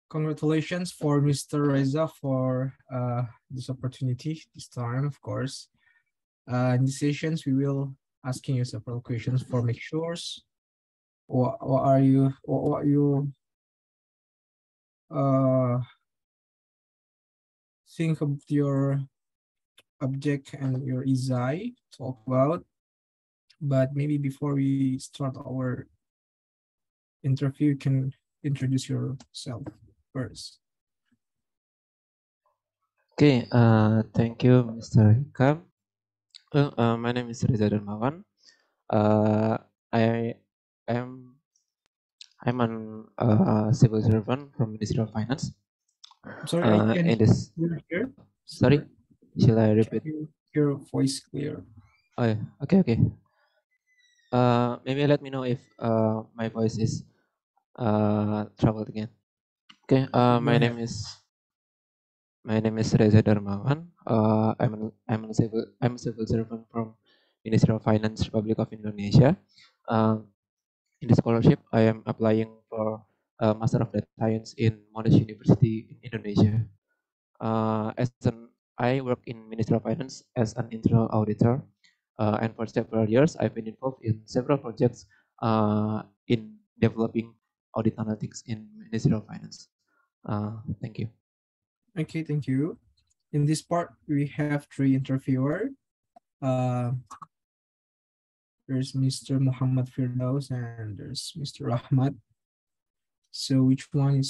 Congratulations for Mr. Reza for this opportunity this time, of course. In these sessions, we will asking you several questions for make sure what you think of your object and your ESI talk about. But maybe before we start our interview, you can introduce yourself first. Okay, thank you, Mr. Hikam. My name is Reza Darmawan. I am I'm an civil servant from Ministry of Finance. Sorry, I can In this, hear. sorry, shall I repeat? Can you hear your voice clear? Oh yeah, okay. Maybe let me know if my voice is troubled again. Okay, Okay, go ahead. my name is Reza Darmawan. I'm a civil servant from Ministry of Finance, Republic of Indonesia. In the scholarship, I am applying for a Master of Data Science in Monash University in Indonesia. I work in Ministry of Finance as an internal auditor, and for several years, I've been involved in several projects in developing audit analytics in Ministry of Finance. Thank you. Okay, thank you. In this part, we have 3 interviewers. There's Mr. Muhammad Firdaus and there's Mr. Ahmad. So which one,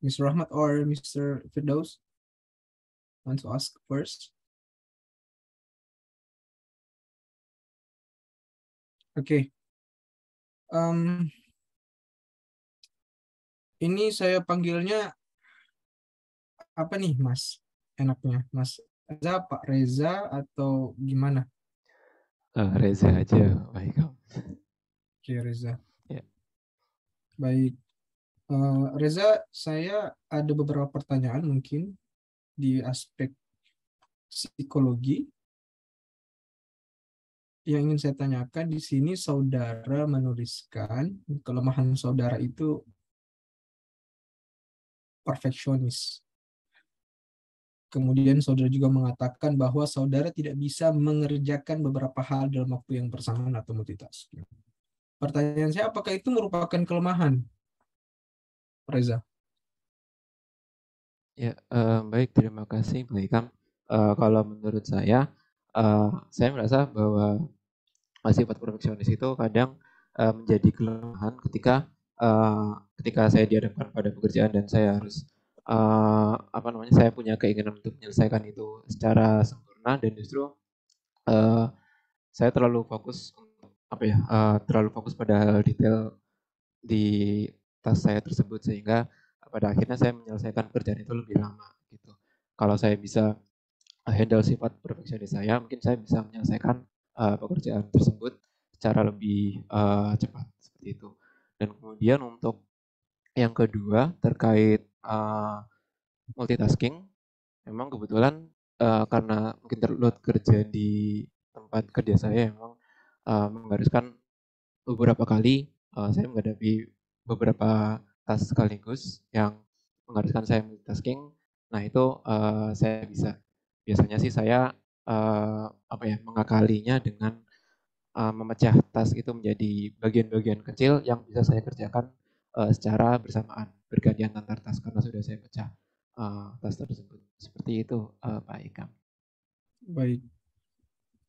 Mr. Ahmad or Mr. Firdaus? Want to ask first? Okay. Ini saya panggilnya apa nih, Mas? Enaknya, Mas Reza, Pak Reza, atau gimana? Reza aja, baik. Oke, Reza. Ya. Baik. Reza, saya ada beberapa pertanyaan mungkin di aspek psikologi yang ingin saya tanyakan. Di sini saudara menuliskan kelemahan saudara itu perfeksionis. Kemudian saudara juga mengatakan bahwa saudara tidak bisa mengerjakan beberapa hal dalam waktu yang bersamaan atau multitasking. Pertanyaan saya, apakah itu merupakan kelemahan, Reza? Ya, baik, terima kasih, Mbak Ikam. Kalau menurut saya merasa bahwa sifat perfeksionis itu kadang menjadi kelemahan ketika saya dihadapkan pada pekerjaan dan saya harus saya punya keinginan untuk menyelesaikan itu secara sempurna, dan justru saya terlalu fokus terlalu fokus pada hal detail di tas saya tersebut, sehingga pada akhirnya saya menyelesaikan pekerjaan itu lebih lama gitu. Kalau saya bisa handle sifat perfeksionis saya, mungkin saya bisa menyelesaikan pekerjaan tersebut secara lebih cepat seperti itu. Dan kemudian untuk yang kedua terkait multitasking, memang kebetulan karena mungkin load kerja di tempat kerja saya memang mengharuskan beberapa kali saya menghadapi beberapa task sekaligus yang mengharuskan saya multitasking. Nah itu saya biasanya sih saya mengakalinya dengan memecah task itu menjadi bagian-bagian kecil yang bisa saya kerjakan secara bersamaan, bergantian antar task karena sudah saya pecah task tersebut. Seperti itu, Pak Ikam. Baik.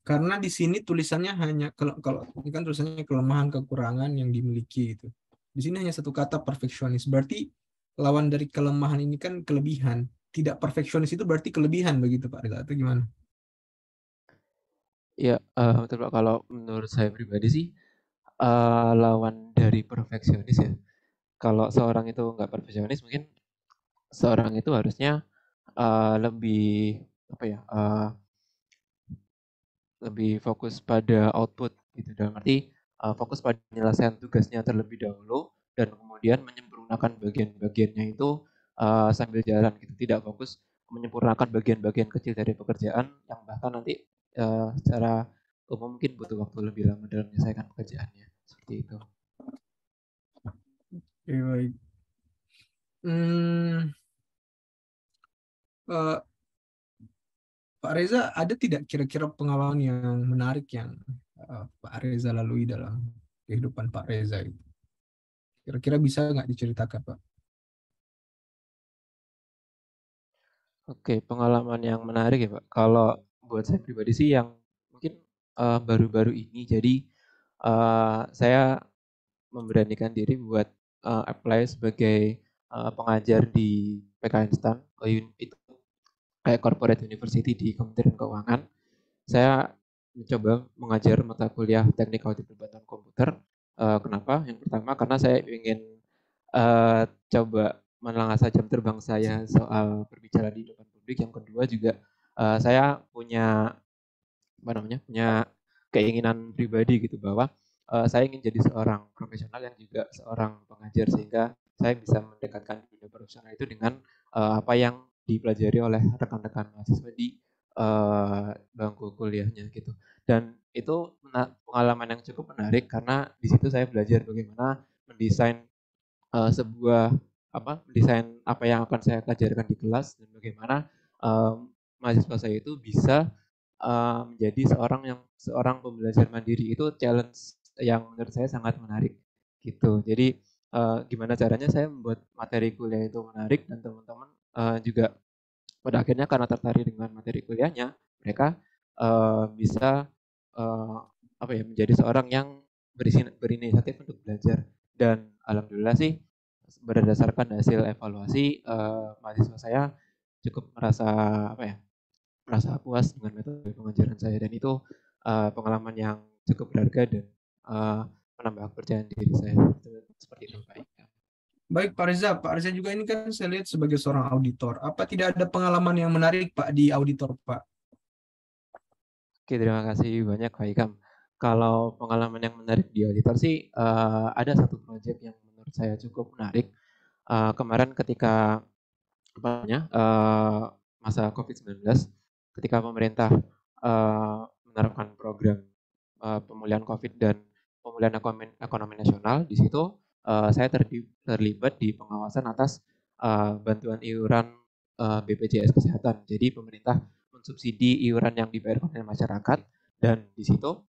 Karena di sini tulisannya hanya kalau ini kan tulisannya kelemahan kekurangan yang dimiliki gitu. Di sini hanya satu kata perfeksionis. Berarti lawan dari kelemahan ini kan kelebihan. Tidak perfeksionis itu berarti kelebihan begitu Pak Reza, atau gimana? Ya, betul Pak. Kalau menurut saya pribadi sih lawan dari perfeksionis ya. Kalau seorang itu nggak perfeksionis, mungkin seorang itu harusnya lebih lebih fokus pada output gitu. Dalam arti fokus pada penyelesaian tugasnya terlebih dahulu dan kemudian menyempurnakan bagian-bagiannya itu sambil jalan gitu. Tidak fokus menyempurnakan bagian-bagian kecil dari pekerjaan yang bahkan nanti secara umum mungkin butuh waktu lebih lama dalam menyelesaikan pekerjaannya. Seperti itu. Oke, baik. Hmm, eh, Pak Reza, ada tidak kira-kira pengalaman yang menarik yang Pak Reza lalui dalam kehidupan Pak Reza itu? Kira-kira bisa nggak diceritakan, Pak? Oke, pengalaman yang menarik ya, Pak. Kalau buat saya pribadi sih yang mungkin baru-baru ini, jadi saya memberanikan diri buat apply sebagai pengajar di PK Instan, itu kayak corporate university di Kementerian Keuangan. Saya mencoba mengajar mata kuliah teknik audit perbankan komputer. Kenapa? Yang pertama karena saya ingin coba mengasah jam terbang saya soal berbicara di depan publik. Yang kedua juga saya punya apa namanya, punya keinginan pribadi gitu bahwa saya ingin jadi seorang profesional yang juga seorang pengajar, sehingga saya bisa mendekatkan dunia profesional itu dengan apa yang dipelajari oleh rekan-rekan mahasiswa di bangku kuliahnya gitu. Dan itu pengalaman yang cukup menarik karena di situ saya belajar bagaimana mendesain sebuah mendesain apa yang akan saya ajarkan di kelas, dan bagaimana mahasiswa saya itu bisa menjadi seorang pembelajar mandiri. Itu challenge yang menurut saya sangat menarik gitu. Jadi gimana caranya saya membuat materi kuliah itu menarik, dan teman-teman juga pada akhirnya karena tertarik dengan materi kuliahnya, mereka bisa menjadi seorang yang berinisiatif untuk belajar. Dan alhamdulillah sih, berdasarkan hasil evaluasi, mahasiswa saya cukup merasa puas dengan metode pengajaran saya, dan itu pengalaman yang cukup berharga dan menambah kepercayaan diri saya. Seperti itu, Pak Ika. Baik, Pak Reza juga ini kan saya lihat sebagai seorang auditor. Apa tidak ada pengalaman yang menarik, Pak, di auditor, Pak? Oke, terima kasih banyak, Pak Ikam. Kalau pengalaman yang menarik di auditor sih, ada satu proyek yang menurut saya cukup menarik. Kemarin ketika masa COVID-19, ketika pemerintah menerapkan program pemulihan COVID dan pemulihan ekonomi nasional, di situ saya terlibat di pengawasan atas bantuan iuran BPJS Kesehatan. Jadi pemerintah mensubsidi iuran yang dibayar oleh masyarakat, dan di situ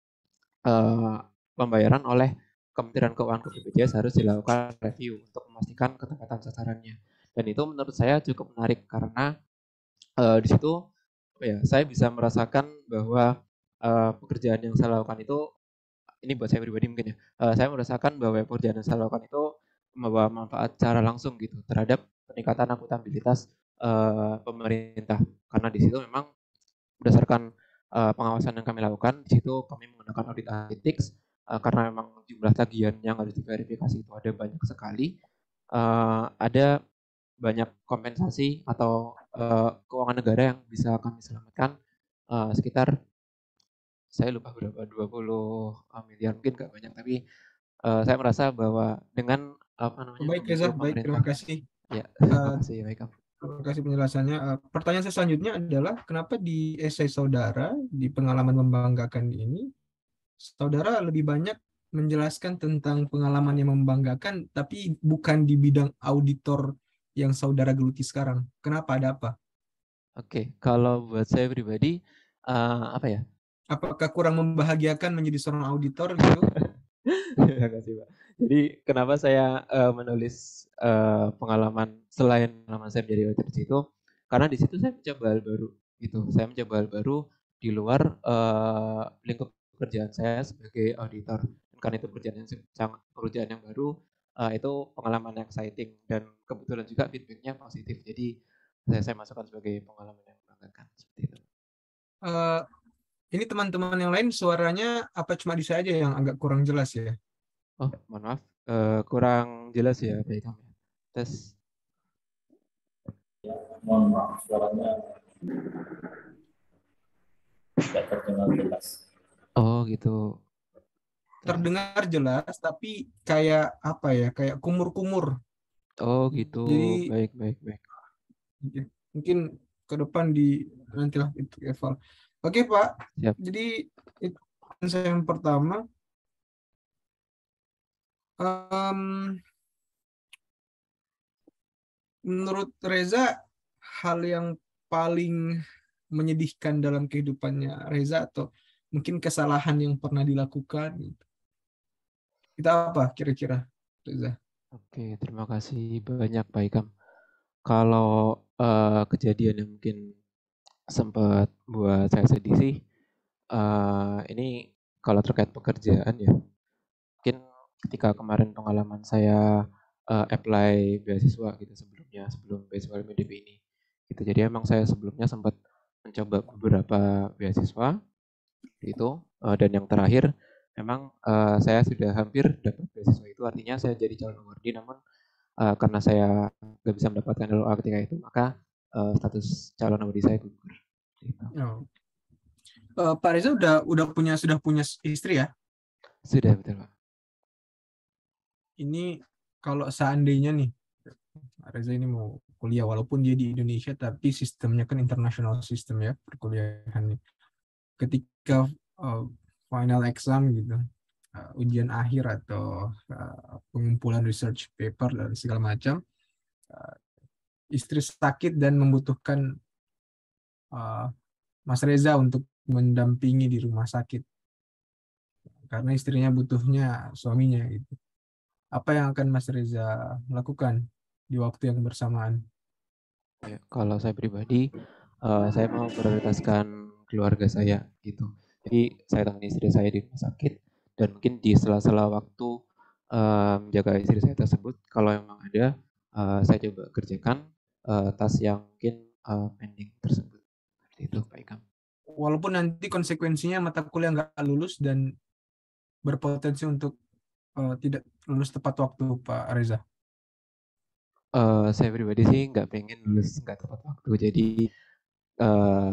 pembayaran oleh Kementerian Keuangan ke BPJS harus dilakukan review untuk memastikan ketepatan sasarannya. Dan itu menurut saya cukup menarik karena di situ saya bisa merasakan bahwa pekerjaan yang saya lakukan itu, ini buat saya pribadi mungkin ya, saya merasakan bahwa pekerjaan yang saya lakukan itu membawa manfaat secara langsung gitu terhadap peningkatan akuntabilitas pemerintah. Karena di situ memang berdasarkan pengawasan yang kami lakukan, di situ kami menggunakan audit analytics karena memang jumlah tagihan yang harus diverifikasi itu ada banyak sekali. Ada banyak kompensasi atau keuangan negara yang bisa kami selamatkan, sekitar saya lupa berapa, 20 miliar mungkin nggak banyak, tapi saya merasa bahwa dengan Baik, Reza. membantu Baik, terima pemerintah. kasih. Ya, terima Eh, kasih, baik. Terima kasih penjelasannya. Pertanyaan saya selanjutnya adalah, kenapa di esai saudara, di pengalaman membanggakan ini, saudara lebih banyak menjelaskan tentang pengalaman yang membanggakan, tapi bukan di bidang auditor yang saudara geluti sekarang. Kenapa? Ada apa? Oke, kalau buat saya pribadi, apa ya? Apakah kurang membahagiakan menjadi seorang auditor gitu? Terima kasih, Pak. Jadi kenapa saya menulis pengalaman selain pengalaman saya menjadi auditor di situ, karena di situ saya mencoba hal baru gitu. Saya mencoba hal baru di luar lingkup pekerjaan saya sebagai auditor. Dan karena itu pekerjaan yang baru, itu pengalaman yang exciting, dan kebetulan juga feedbacknya positif. Jadi saya masukkan sebagai pengalaman yang membanggakan seperti itu. Eh, ini teman-teman yang lain suaranya apa cuma di saya aja yang agak kurang jelas ya? Oh, mohon maaf, kurang jelas ya, baik kami. Tes. Mohon maaf, suaranya tidak terdengar jelas. Oh gitu. Terdengar jelas, tapi kayak apa ya? Kayak kumur-kumur. Oh gitu. Jadi Baik, baik, baik. mungkin ke depan nantilah itu eval. Oke, Pak. Siap. Jadi saya yang pertama, menurut Reza, hal yang paling menyedihkan dalam kehidupannya Reza atau mungkin kesalahan yang pernah dilakukan, itu apa kira-kira, Reza? Oke, terima kasih banyak Pak Ikam. Kalau kejadian yang mungkin sempat buat saya sedih sih, ini kalau terkait pekerjaan ya, mungkin ketika kemarin pengalaman saya apply beasiswa gitu sebelumnya, sebelum beasiswa LPDP ini. Gitu. Jadi emang saya sebelumnya sempat mencoba beberapa beasiswa itu, dan yang terakhir memang saya sudah hampir dapat beasiswa itu, artinya saya jadi calon awardee, namun karena saya nggak bisa mendapatkan LOA ketika itu, maka status calon awardee saya gugur. Gitu. Oh. Pak Reza sudah punya istri ya? Sudah, betul Pak. Ini kalau seandainya nih, Pak Reza ini mau kuliah, walaupun dia di Indonesia, tapi sistemnya kan international system ya, perkuliahannya. Ketika final exam gitu, ujian akhir atau pengumpulan research paper dan segala macam, istri sakit dan membutuhkan Mas Reza untuk mendampingi di rumah sakit karena istrinya butuhnya suaminya gitu. Apa yang akan Mas Reza lakukan di waktu yang bersamaan? Ya, kalau saya pribadi, saya mau prioritaskan keluarga saya gitu. Jadi saya tangani istri saya di rumah sakit, dan mungkin di sela-sela waktu menjaga istri saya tersebut, kalau memang ada, saya coba kerjakan task yang mungkin pending tersebut. Seperti itu Pak Ikam. Walaupun nanti konsekuensinya mata kuliah nggak lulus dan berpotensi untuk tidak lulus tepat waktu, Pak Reza. Saya pribadi sih nggak pengen lulus nggak tepat waktu. Jadi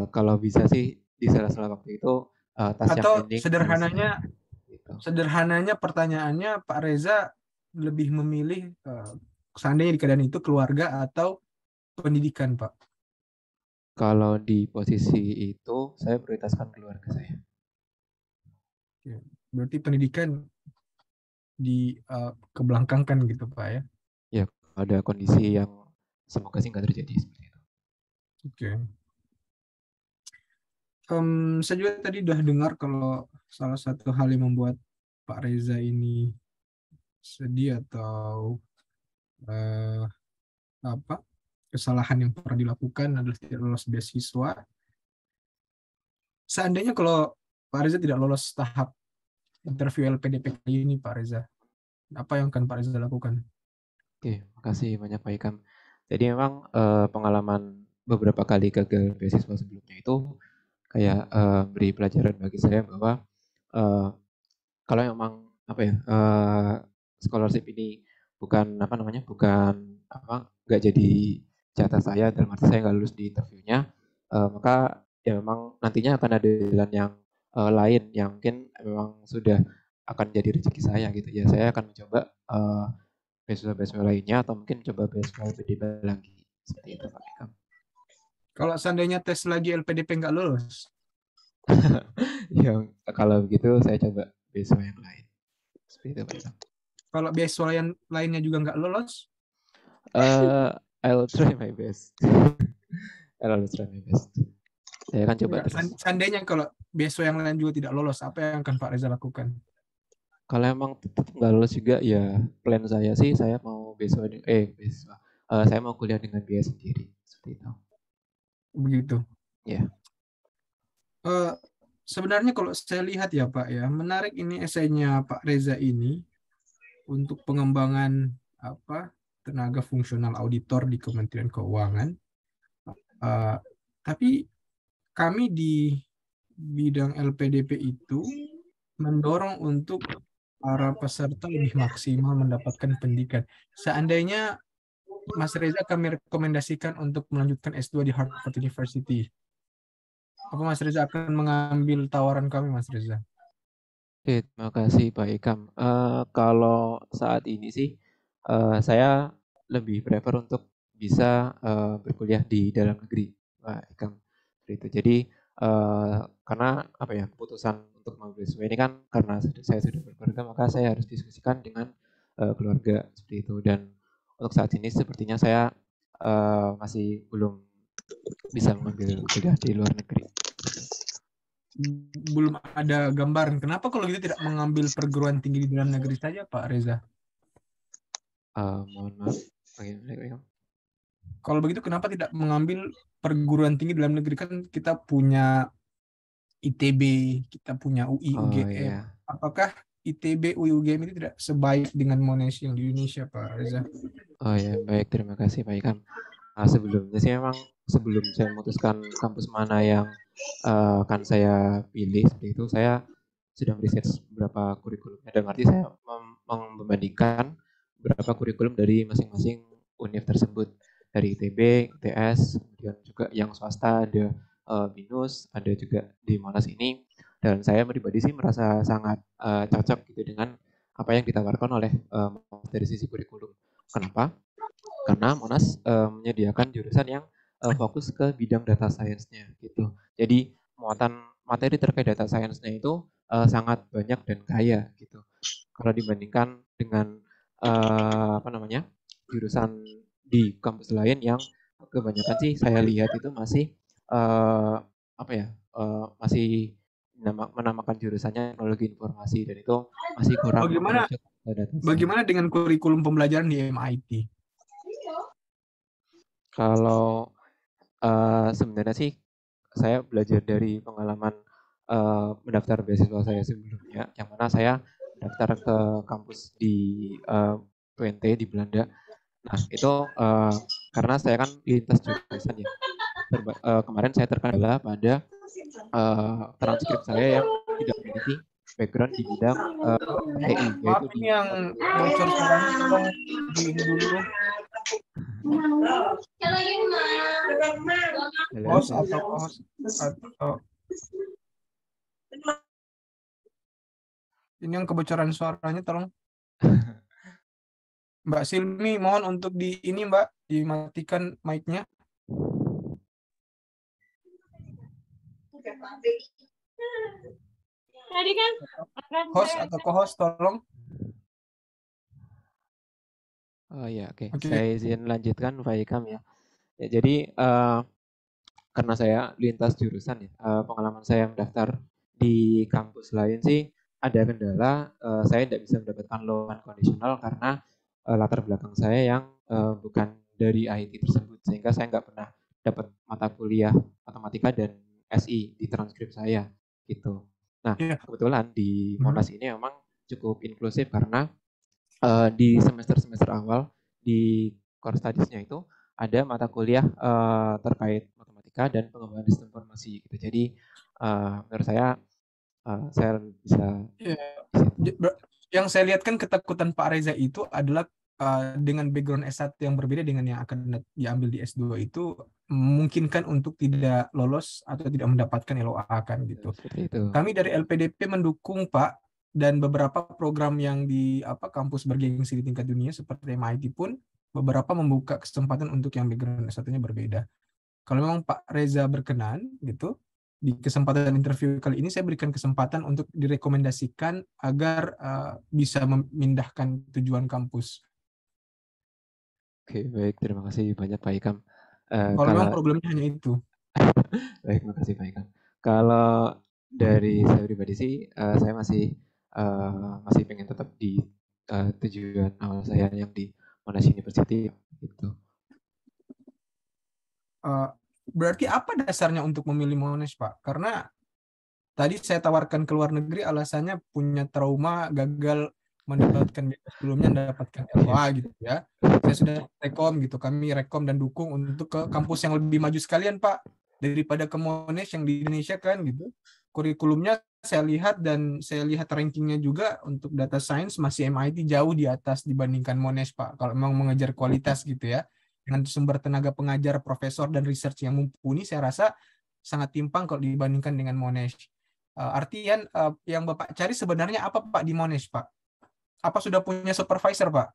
kalau bisa sih di sela-sela waktu itu task yang Atau pending sederhananya, selesai. Gitu. sederhananya pertanyaannya, Pak Reza lebih memilih seandainya di keadaan itu keluarga atau pendidikan, Pak? Kalau di posisi itu, saya prioritaskan keluarga saya. Ya, berarti pendidikan kebelakangkan gitu, Pak ya? Ya, ada kondisi yang semoga sih nggak terjadi seperti itu. Oke. Saya juga tadi udah dengar kalau salah satu hal yang membuat Pak Reza ini sedih atau eh, apa kesalahan yang pernah dilakukan adalah tidak lolos beasiswa. Seandainya kalau Pak Reza tidak lolos tahap interview LPDP kali ini, Pak Reza, apa yang akan Pak Reza lakukan? Oke, makasih banyak Pak Ikam. Jadi memang pengalaman beberapa kali gagal beasiswa sebelumnya itu kayak beri pelajaran bagi saya bahwa kalau memang apa ya, scholarship ini bukan apa namanya, bukan apa, nggak jadi jatah saya, dalam arti saya nggak lulus di interviewnya, maka ya memang nantinya akan ada jalan yang lain yang mungkin memang sudah akan jadi rezeki saya gitu ya. Saya akan mencoba beasiswa-beasiswa lainnya, atau mungkin coba beasiswa LPDP lagi seperti itu Pak Ikam. Kalau seandainya tes lagi LPDP nggak lulus, Ya kalau begitu saya coba beasiswa yang lain seperti itu Pak Ikam. kalau beasiswa yang lainnya juga nggak lolos, I'll try my best. I'll try my best. Saya akan coba terus. seandainya kalau beasiswa yang lain juga tidak lolos, apa yang akan Pak Reza lakukan? Kalau emang tetap nggak lulus juga, ya plan saya sih saya mau beasiswa. Saya mau kuliah dengan biaya sendiri seperti itu. Begitu. Ya. Sebenarnya kalau saya lihat ya Pak ya, menarik ini esainya Pak Reza ini untuk pengembangan tenaga fungsional auditor di Kementerian Keuangan. Tapi kami di bidang LPDP itu mendorong untuk para peserta lebih maksimal mendapatkan pendidikan. Seandainya Mas Reza kami rekomendasikan untuk melanjutkan S2 di Harvard University, apa Mas Reza akan mengambil tawaran kami, Mas Reza? Oke, terima kasih Pak Ikam. Kalau saat ini sih saya lebih prefer untuk bisa berkuliah di dalam negeri, Pak Ikam. Seperti itu. Jadi karena apa ya, keputusan untuk mengambil beasiswa ini kan karena saya sudah berkeluarga, maka saya harus diskusikan dengan keluarga seperti itu. Dan untuk saat ini sepertinya saya masih belum bisa mengambil kuliah di luar negeri. Belum ada gambaran. Kenapa kalau gitu tidak mengambil perguruan tinggi di dalam negeri saja, Pak Reza? Mohon maaf, bagaimana? Kalau begitu kenapa tidak mengambil perguruan tinggi dalam negeri? Kan kita punya ITB, kita punya UI, Oh UGM. iya, Apakah ITB, UI, UGM itu tidak sebaik dengan Monash yang di Indonesia, Pak Reza? oh ya, baik, terima kasih Pak Ikam. Sebelumnya sih memang sebelum saya memutuskan kampus mana yang akan saya pilih seperti itu, saya sudah meriset beberapa kurikulumnya, dan arti saya membandingkan beberapa kurikulum dari masing-masing univ tersebut, dari ITB, ITS, kemudian juga yang swasta ada BINUS, ada juga di Monash ini, dan saya pribadi sih merasa sangat cocok gitu dengan apa yang ditawarkan oleh dari sisi kurikulum. Kenapa? Karena Monash menyediakan jurusan yang fokus ke bidang data science-nya gitu. Jadi muatan materi terkait data science-nya itu sangat banyak dan kaya gitu. Kalau dibandingkan dengan apa namanya, jurusan di kampus lain yang kebanyakan sih saya lihat itu masih apa ya, masih menamakan jurusannya teknologi informasi, dan itu masih kurang Bagaimana cocok pada data science. bagaimana dengan kurikulum pembelajaran di MIT? Kalau sebenarnya sih saya belajar dari pengalaman mendaftar beasiswa saya sebelumnya, yang mana saya daftar ke kampus di Twente di Belanda. Nah itu karena saya kan lintas jurusan ya. Kemarin saya terkendala pada transkrip saya yang tidak memiliki background di bidang TI, Maaf, yaitu di ini yang bocor suaranya tolong di ini dulu. Host atau ini yang kebocoran suaranya tolong. Mbak Silmi, mohon untuk di ini Mbak, dimatikan mic-nya. Tadi kan Host atau co-host tolong. Oh iya, oke. Oke. Saya izin lanjutkan Pak Ikam ya. Ya, jadi karena saya lintas jurusan ya, pengalaman saya mendaftar di kampus lain sih ada kendala, saya tidak bisa mendapatkan lowongan kondisional karena latar belakang saya yang bukan dari IT tersebut, sehingga saya nggak pernah dapat mata kuliah matematika dan SI di transkrip saya gitu. Nah, Iya. kebetulan di Monash ini memang cukup inklusif karena di semester-semester awal di core studies-nya itu ada mata kuliah terkait matematika dan pengembangan sistem informasi gitu. Jadi menurut saya bisa Iya. di situ. Yang saya lihat kan ketakutan Pak Reza itu adalah dengan background S1 yang berbeda dengan yang akan diambil di S2 itu memungkinkan untuk tidak lolos atau tidak mendapatkan LOA kan gitu. Seperti itu. Kami dari LPDP mendukung Pak, dan beberapa program yang di kampus bergengsi di tingkat dunia seperti MIT pun beberapa membuka kesempatan untuk yang background S1-nya berbeda. Kalau memang Pak Reza berkenan gitu, di kesempatan interview kali ini saya berikan kesempatan untuk direkomendasikan agar bisa memindahkan tujuan kampus. Oke, baik, terima kasih banyak Pak Ikam. Kalau memang problemnya hanya itu. Baik, terima kasih Pak Ikam. Kalau dari saya pribadi sih, saya masih pengen tetap di tujuan awal saya yang di Monash University gitu. Berarti apa dasarnya untuk memilih Monash, Pak? Karena tadi saya tawarkan ke luar negeri alasannya punya trauma gagal mendapatkan sebelumnya mendapatkan LOA gitu ya. Saya sudah rekom gitu, kami rekom dan dukung untuk ke kampus yang lebih maju sekalian Pak daripada ke Monash yang di Indonesia kan gitu. Kurikulumnya saya lihat dan saya lihat rankingnya juga untuk data science masih MIT jauh di atas dibandingkan Monash Pak. Kalau memang mengejar kualitas gitu ya, dengan sumber tenaga pengajar, profesor dan research yang mumpuni, saya rasa sangat timpang kalau dibandingkan dengan Monash. Artian yang Bapak cari sebenarnya apa Pak di Monash Pak? Apa sudah punya supervisor Pak?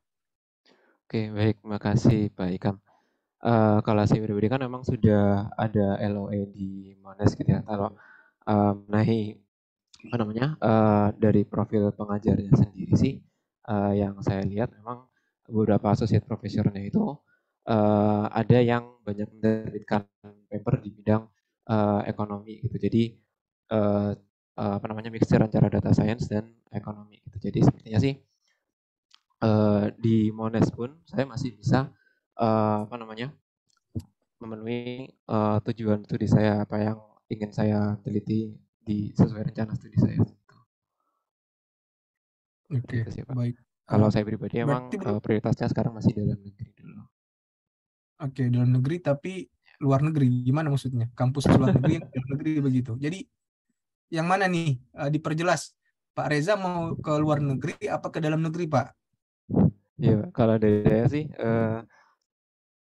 Oke, baik, terima kasih Pak Ikam. Kalau saya pribadi kan memang sudah ada LOE di Monash gitu ya. Kalau menahi apa namanya dari profil pengajarnya sendiri sih, yang saya lihat memang beberapa associate professornya itu ada yang banyak menerbitkan paper di bidang ekonomi gitu. Jadi eh, apa namanya mixture antara data science dan ekonomi gitu. Jadi sepertinya sih di Monash pun saya masih bisa apa namanya memenuhi tujuan studi saya, apa yang ingin saya teliti di sesuai rencana studi saya. Seperti Oke, itu sih Pak. baik. Kalau Eh, saya pribadi berarti emang belum prioritasnya sekarang masih dalam negeri dulu. oke dalam negeri tapi luar negeri. Gimana maksudnya? Kampus luar negeri yang dalam negeri begitu. Jadi yang mana nih? Diperjelas. Pak Reza mau ke luar negeri apa ke dalam negeri, Pak? Iya, Pak. Kalau dari saya sih,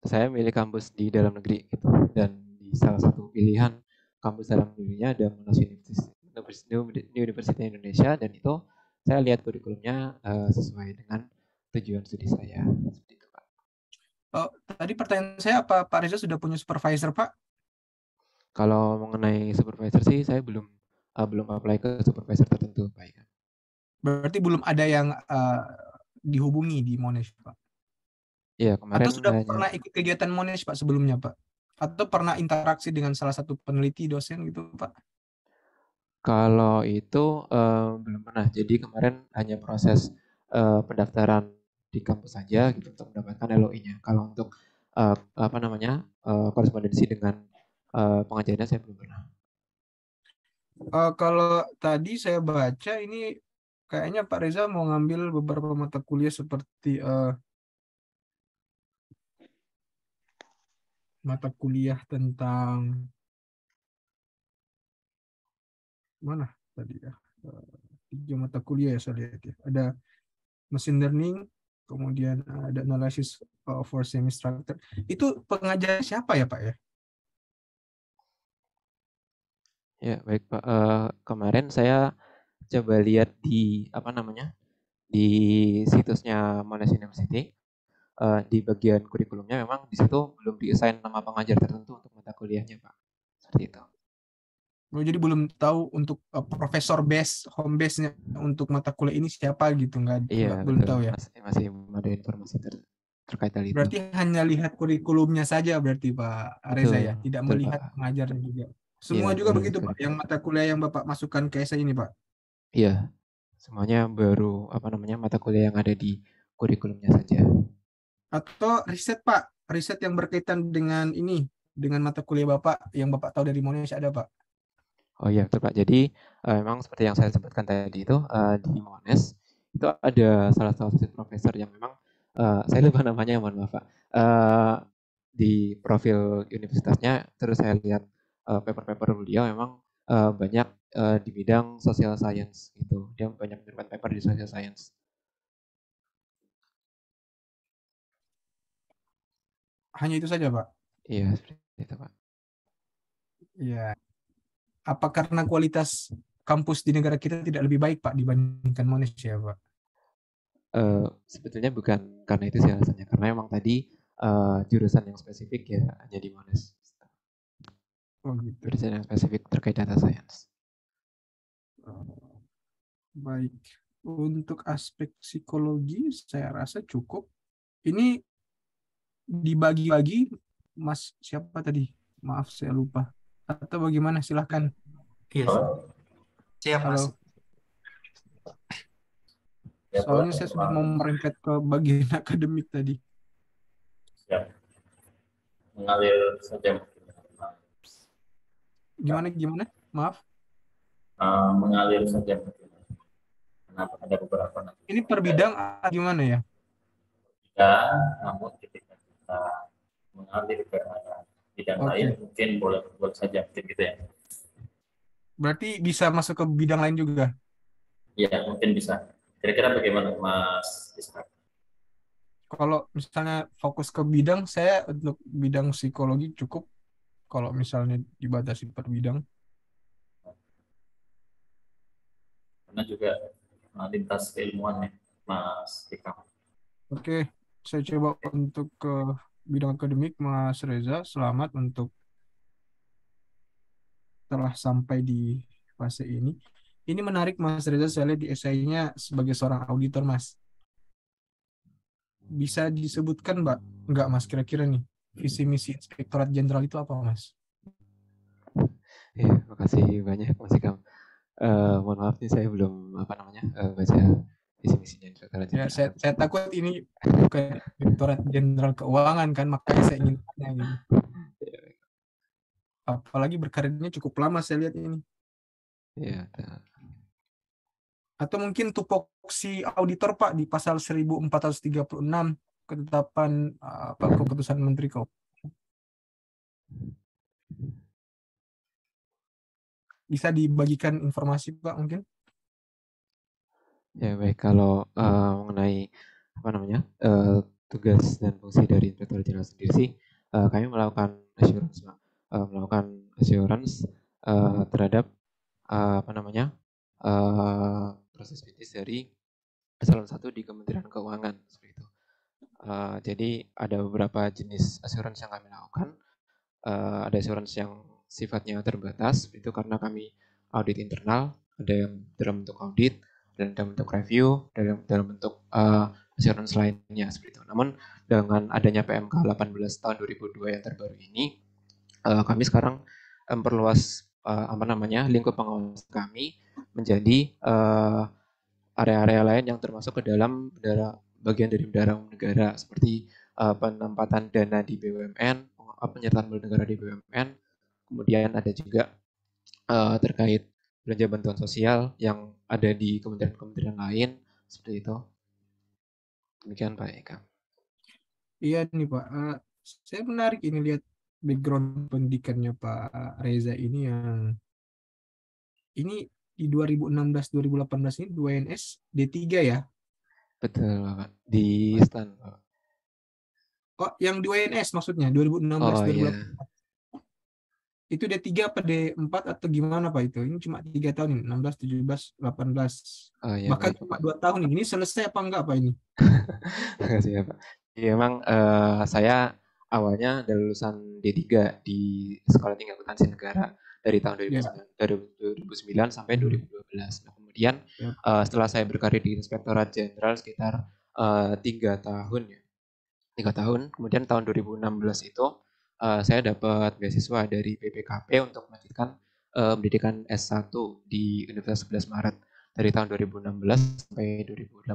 saya milih kampus di dalam negeri gitu. Dan di salah satu pilihan kampus dalam negerinya ada Monash University Indonesia, dan itu saya lihat kurikulumnya sesuai dengan tujuan studi saya. Seperti itu, Pak. Tadi pertanyaan saya apa Pak Reza sudah punya supervisor, Pak? Kalau mengenai supervisor sih saya belum apply ke supervisor tertentu, Pak. Ya. Berarti belum ada yang dihubungi di Monash, Pak. Iya, Atau kemarin sudah hanya pernah ikut kegiatan Monash, Pak, sebelumnya, Pak? Atau pernah interaksi dengan salah satu peneliti dosen gitu, Pak? kalau itu belum pernah. Jadi kemarin hanya proses pendaftaran di kampus saja gitu untuk mendapatkan LOI-nya. Kalau untuk apa namanya korespondensi dengan pengajarnya saya belum pernah. Kalau tadi saya baca ini kayaknya Pak Reza mau ngambil beberapa mata kuliah seperti mata kuliah tentang mana tadi ya? Tiga mata kuliah ya saya lihat ya. Ada machine learning, kemudian ada analysis for semi-structured. Itu pengajar siapa ya Pak ya? Ya, baik Pak. Kemarin saya coba lihat di apa namanya di situsnya Monash University. Di bagian kurikulumnya memang di situ belum di-assign nama pengajar tertentu untuk mata kuliahnya, Pak. Seperti itu. Oh, jadi belum tahu untuk profesor base, home base-nya untuk mata kuliah ini siapa gitu, Iya, belum betul. tahu ya. Masih masih belum ada informasi terkait hal itu. Berarti hanya lihat kurikulumnya saja berarti Pak Reza Betul, ya, tidak betul melihat Pak. pengajarnya juga. Iya, Semua juga baru lihat begitu Pak, yang kurikulum. mata kuliah yang Bapak masukkan ke essay ini Pak. Iya, semuanya baru apa namanya mata kuliah yang ada di kurikulumnya saja. Atau riset Pak, riset yang berkaitan dengan ini, dengan mata kuliah Bapak yang Bapak tahu dari Monash ada Pak. Oh iya, betul Pak. Jadi memang seperti yang saya sebutkan tadi itu di Monash itu ada salah satu profesor yang memang saya lupa namanya, mohon maaf Pak. Di profil universitasnya terus saya lihat paper-paper beliau memang banyak di bidang social science gitu. Dia banyak menerbitkan paper di social science. Hanya itu saja Pak. Iya, seperti itu Pak. Iya. Apa karena kualitas kampus di negara kita tidak lebih baik Pak dibandingkan Monash ya Pak? Sebetulnya bukan karena itu sih alasannya, karena memang tadi jurusan yang spesifik ya hanya di Monash. Oh gitu. Jurusan yang spesifik terkait data science. Oh, baik. Untuk aspek psikologi saya rasa cukup. Ini dibagi-bagi, Mas siapa tadi? Maaf saya lupa. Atau bagaimana? Silahkan. Iya, Oh, siap Mas. Kalau ya boleh. soalnya saya sudah mau merempet ke bagian akademik tadi. Siap. Mengalir saja. Gimana? Maaf. Mengalir saja. Kenapa ada beberapa nanti Ini per bidang gimana ya? bidang, namun ketika kita mengalir ke arah bidang lain, Oke. mungkin boleh saja mungkin gitu ya. Berarti bisa masuk ke bidang lain juga. Iya, mungkin bisa. Kira-kira bagaimana Mas Ishak? Kalau misalnya fokus ke bidang, saya untuk bidang psikologi cukup. Kalau misalnya dibatasi per bidang. Karena juga lintas keilmuan ya, Mas Hikam. Oke, saya coba untuk ke bidang akademik Mas Reza, selamat untuk telah sampai di fase ini. Ini menarik Mas Reza, saya lihat di esainya sebagai seorang auditor Mas. Bisa disebutkan Mbak, enggak Mas kira-kira nih, visi misi Inspektorat Jenderal itu apa Mas? Iya, makasih banyak Mas Ikam. Mohon maaf nih saya belum baca visi misinya Inspektorat Ya, Jenderal. saya takut ini bukan Inspektorat Jenderal Keuangan kan, makanya saya ingin tanya gitu. Apalagi berkarirnya cukup lama saya lihat ini. Iya, Atau mungkin tupoksi auditor Pak di pasal 1436 ketetapan keputusan Menteri Keuangan. Bisa dibagikan informasi Pak mungkin? ya baik. Kalau mengenai tugas dan fungsi dari Inspektorat Jenderal sendiri sih, kami melakukan assurance, terhadap proses bisnis dari eselon 1 di Kementerian Keuangan seperti itu. Jadi ada beberapa jenis assurance yang kami lakukan. Ada assurance yang sifatnya terbatas, itu karena kami audit internal, ada yang dalam bentuk audit, dan dalam bentuk review, dan dalam bentuk assurance lainnya seperti itu. Namun dengan adanya PMK 18 tahun 2002 yang terbaru ini, kami sekarang memperluas lingkup pengawasan kami menjadi area-area lain yang termasuk ke dalam bagian dari bendahara umum negara seperti penempatan dana di BUMN, penyertaan modal negara di BUMN, kemudian ada juga terkait belanja bantuan sosial yang ada di kementerian-kementerian lain seperti itu. Demikian Pak Eka. Iya nih Pak, saya menarik ini lihat background pendidikannya Pak Reza ini yang ini di 2016-2018 ini 2NS D3 ya? Betul Pak. Di STAN Pak. Oh, yang 2NS maksudnya Oh 2016-2018. iya. Itu D3 apa D4 atau gimana Pak itu? Ini cuma 3 tahun ini, 16, 17, 18. Oh iya Bahkan baik cuma Pak. 2 tahun ini. Ini selesai apa enggak Pak ini? Makasih ya Pak. Ya, memang saya awalnya dari lulusan D3 di Sekolah Tinggi Akuntansi Negara dari tahun Ya. 2009 sampai 2012. Nah, kemudian Ya. Setelah saya berkarir di Inspektorat Jenderal sekitar 3 tahun ya. 3 tahun, kemudian tahun 2016 itu saya dapat beasiswa dari BPKP untuk melanjutkan pendidikan S1 di Universitas 11 Maret dari tahun 2016 sampai 2018.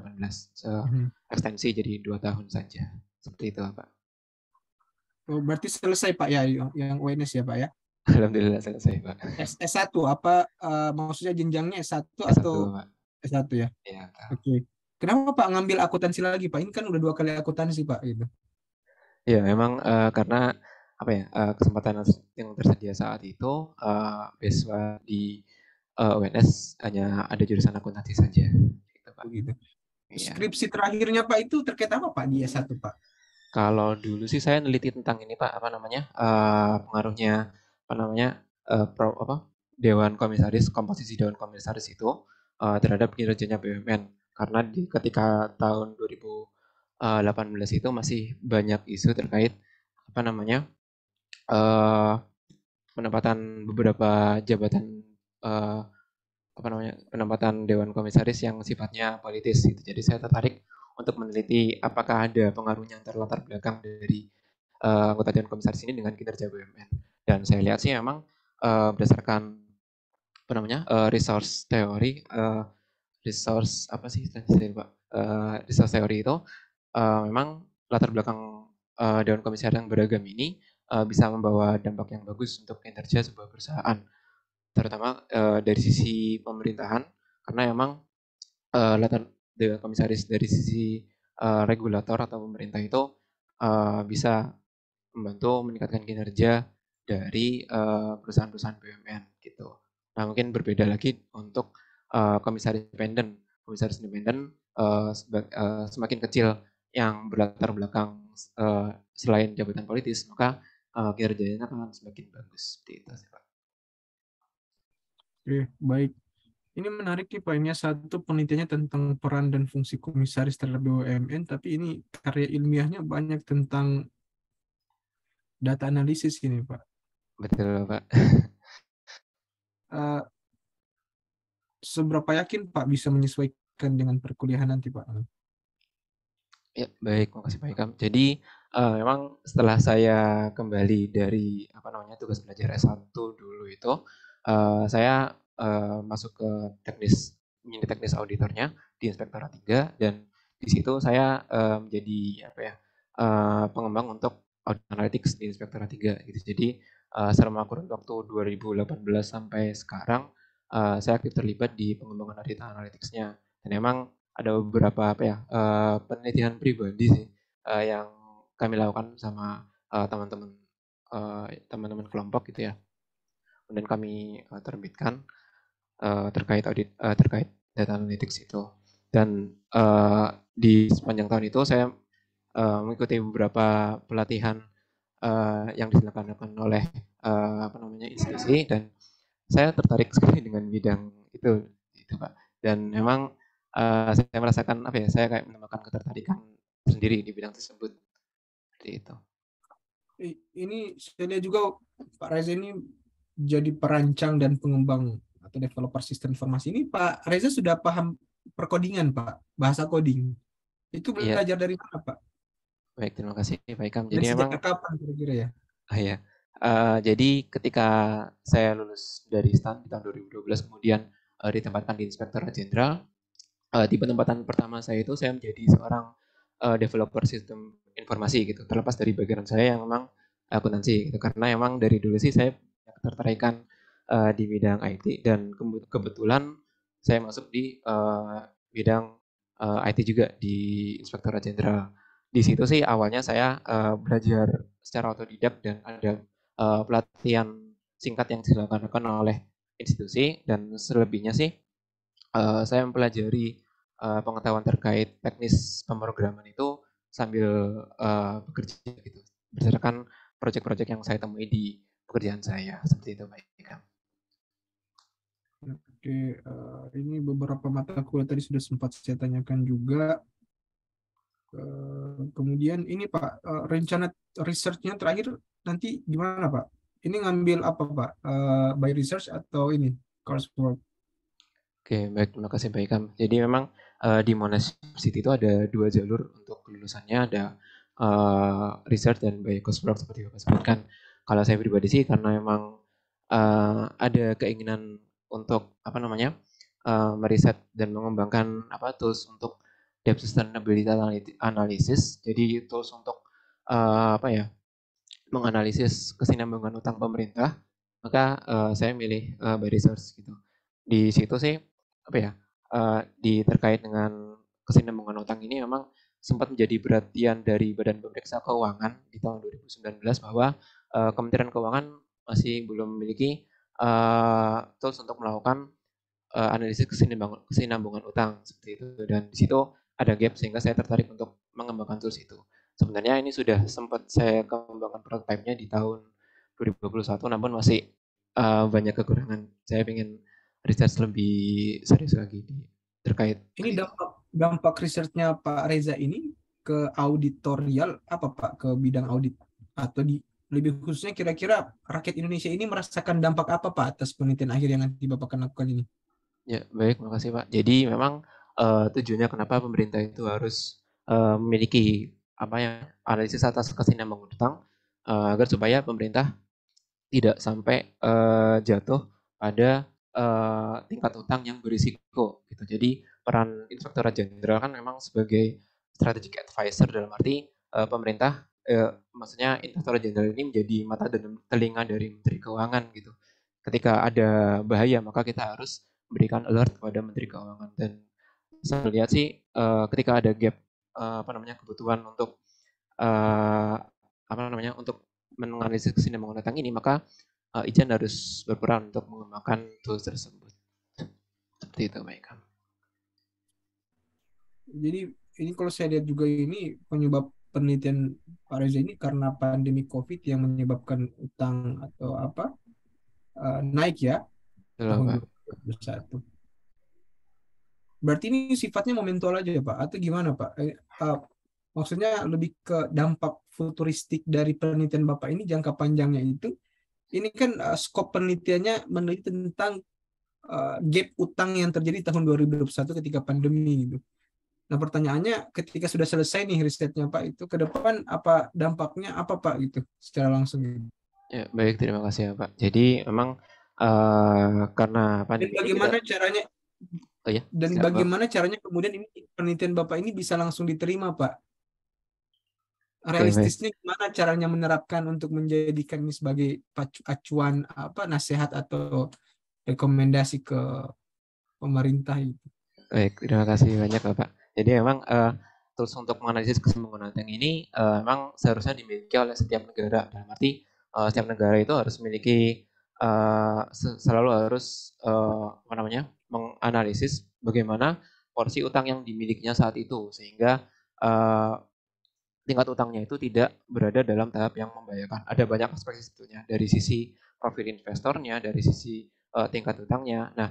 Ekstensi jadi 2 tahun saja. Seperti itu Pak. Oh, berarti selesai Pak ya yang UNS ya Pak ya? Alhamdulillah selesai Pak. S1 apa maksudnya jenjangnya S1 S1 atau Pak. S1 ya? Iya. Oke. Kenapa Pak ngambil akuntansi lagi Pak? Ini kan udah 2 kali akuntansi Pak gitu. Ya memang karena kesempatan yang tersedia saat itu beasiswa di UNS hanya ada jurusan akuntansi saja. Gitu, Pak. Begitu. Iya. Skripsi terakhirnya Pak itu terkait apa Pak di S1 Pak? Kalau dulu sih saya neliti tentang ini Pak, pengaruhnya Dewan Komisaris, komposisi Dewan Komisaris itu terhadap kinerjanya BUMN. Karena ketika tahun 2018 itu masih banyak isu terkait penempatan beberapa jabatan penempatan Dewan Komisaris yang sifatnya politis gitu. Jadi saya tertarik untuk meneliti apakah ada pengaruhnya antara latar belakang dari anggota Dewan Komisaris ini dengan kinerja BUMN. Dan saya lihat sih memang berdasarkan resource teori, resource teori itu memang latar belakang Dewan Komisaris yang beragam ini bisa membawa dampak yang bagus untuk kinerja sebuah perusahaan, terutama dari sisi pemerintahan, karena memang latar Dewan Komisaris dari sisi regulator atau pemerintah itu bisa membantu meningkatkan kinerja dari perusahaan-perusahaan BUMN gitu. Nah mungkin berbeda lagi untuk komisaris independen. Komisaris independen semakin kecil yang berlatar belakang selain jabatan politis, maka kinerjanya akan semakin bagus. Seperti itu sih Pak. Oke, baik. Ini menarik nih Pak, ini satu penelitiannya tentang peran dan fungsi komisaris terhadap BUMN, tapi ini karya ilmiahnya banyak tentang data analisis ini Pak. Betul Pak. Eh, seberapa yakin Pak bisa menyesuaikan dengan perkuliahan nanti Pak? Ya, baik, makasih Pak Ikam. Jadi memang setelah saya kembali dari apa namanya tugas belajar S1 dulu itu, saya masuk ke unit teknis auditornya di Inspektorat 3 dan di situ saya menjadi apa ya pengembang untuk audit analytics di Inspektorat 3 gitu. Jadi selama kurun waktu 2018 sampai sekarang saya aktif terlibat di pengembangan audit analytics-nya dan emang ada beberapa apa ya penelitian pribadi sih yang kami lakukan sama teman-teman teman-teman kelompok gitu ya. Kemudian kami terbitkan terkait data analytics itu. Dan di sepanjang tahun itu saya mengikuti beberapa pelatihan yang diselenggarakan oleh apa namanya institusi dan saya tertarik sekali dengan bidang itu Pak. Dan memang saya merasakan apa ya, saya kayak menemukan ketertarikan sendiri di bidang tersebut. Seperti itu. Ini saya lihat juga Pak Reza ini jadi perancang dan pengembang atau developer sistem informasi. Ini Pak Reza sudah paham perkodingan Pak, bahasa coding. Itu Iya, belajar dari mana Pak? baik terima kasih Pak Ikam. Dan Jadi sejak memang kapan kira-kira ya? ya, jadi ketika saya lulus dari STAN di tahun 2012 kemudian ditempatkan di Inspektorat Jenderal, di penempatan pertama saya itu saya menjadi seorang developer sistem informasi gitu. Terlepas dari background saya yang memang akuntansi gitu. Karena emang dari dulu sih saya punya ketertarikan di bidang IT dan kebetulan saya masuk di bidang IT juga di Inspektorat Jenderal. Di situ sih awalnya saya belajar secara otodidak dan ada pelatihan singkat yang dilakukan oleh institusi dan selebihnya sih saya mempelajari pengetahuan terkait teknis pemrograman itu sambil bekerja gitu berdasarkan proyek-proyek yang saya temui di pekerjaan saya seperti itu Pak Ikam. Oke, ini beberapa mata kuliah tadi sudah sempat saya tanyakan juga. Kemudian ini Pak, rencana research-nya terakhir nanti gimana Pak? Ini ngambil apa Pak? By research atau ini coursework? Oke, baik terima kasih Pak Ikam. Jadi memang di Monash University itu ada dua jalur untuk kelulusannya, ada research dan by coursework seperti Bapak sebutkan. Kalau saya pribadi sih karena memang ada keinginan untuk apa namanya meriset dan mengembangkan apa tools untuk debt sustainability analysis. Jadi tools untuk apa ya menganalisis kesinambungan utang pemerintah, maka saya milih by research gitu. Di situ sih apa ya terkait dengan kesinambungan utang ini memang sempat menjadi perhatian dari Badan Pemeriksa Keuangan di tahun 2019 bahwa Kementerian Keuangan masih belum memiliki tools untuk melakukan analisis kesinambungan utang seperti itu dan di situ ada gap sehingga saya tertarik untuk mengembangkan tools itu. Sebenarnya ini sudah sempat saya kembangkan prototipe-nya di tahun 2021 namun masih banyak kekurangan. Saya ingin research lebih serius lagi terkait Ini itu. dampak risetnya Pak Reza ini ke auditorial apa Pak? Ke bidang audit atau di lebih khususnya kira-kira rakyat Indonesia ini merasakan dampak apa Pak atas penelitian akhir yang nanti Bapak akan lakukan ini? Ya, baik, makasih Pak. Jadi memang tujuannya kenapa pemerintah itu harus memiliki apa ya analisis atas kesinambungan utang agar supaya pemerintah tidak sampai jatuh pada tingkat utang yang berisiko gitu. Jadi peran Inspektorat Jenderal kan memang sebagai strategic advisor dalam arti pemerintah maksudnya Inspektorat Jenderal ini menjadi mata dan telinga dari Menteri Keuangan gitu. Ketika ada bahaya maka kita harus berikan alert kepada Menteri Keuangan dan saya lihat sih ketika ada gap apa namanya kebutuhan untuk apa namanya untuk menganalisis kesinambungan utang ini maka Ijan harus berperan untuk mengembangkan tools tersebut. Seperti itu, Pak Ikam. Jadi ini kalau saya lihat juga ini penyebab penelitian Pak Reza ini karena pandemi COVID yang menyebabkan utang atau apa naik ya Betul, tahun Pak. 2021. Berarti ini sifatnya momentual aja ya Pak atau gimana Pak? Maksudnya lebih ke dampak futuristik dari penelitian Bapak ini jangka panjangnya itu. Ini kan skop penelitiannya meneliti tentang gap utang yang terjadi tahun 2021 ketika pandemi gitu. Nah, pertanyaannya ketika sudah selesai nih risetnya Pak itu ke depan apa dampaknya apa Pak gitu secara langsung gitu. Ya, baik, terima kasih ya Pak. Jadi memang karena Dan pandemi ini kita, bagaimana caranya oh ya, dan siap Pak. bagaimana caranya kemudian ini penelitian Bapak ini bisa langsung diterima Pak? Oke, baik. Realistisnya gimana caranya menerapkan untuk menjadikan ini sebagai acuan apa nasihat atau rekomendasi ke pemerintah itu. Baik, terima kasih banyak Bapak. Jadi memang tools untuk menganalisis keseimbangan utang ini memang seharusnya dimiliki oleh setiap negara. Dalam arti setiap negara itu harus memiliki selalu harus apa namanya menganalisis bagaimana porsi utang yang dimilikinya saat itu sehingga eh, tingkat utangnya itu tidak berada dalam tahap yang membahayakan. Ada banyak aspek sebetulnya dari sisi profit investornya, dari sisi tingkat utangnya. Nah,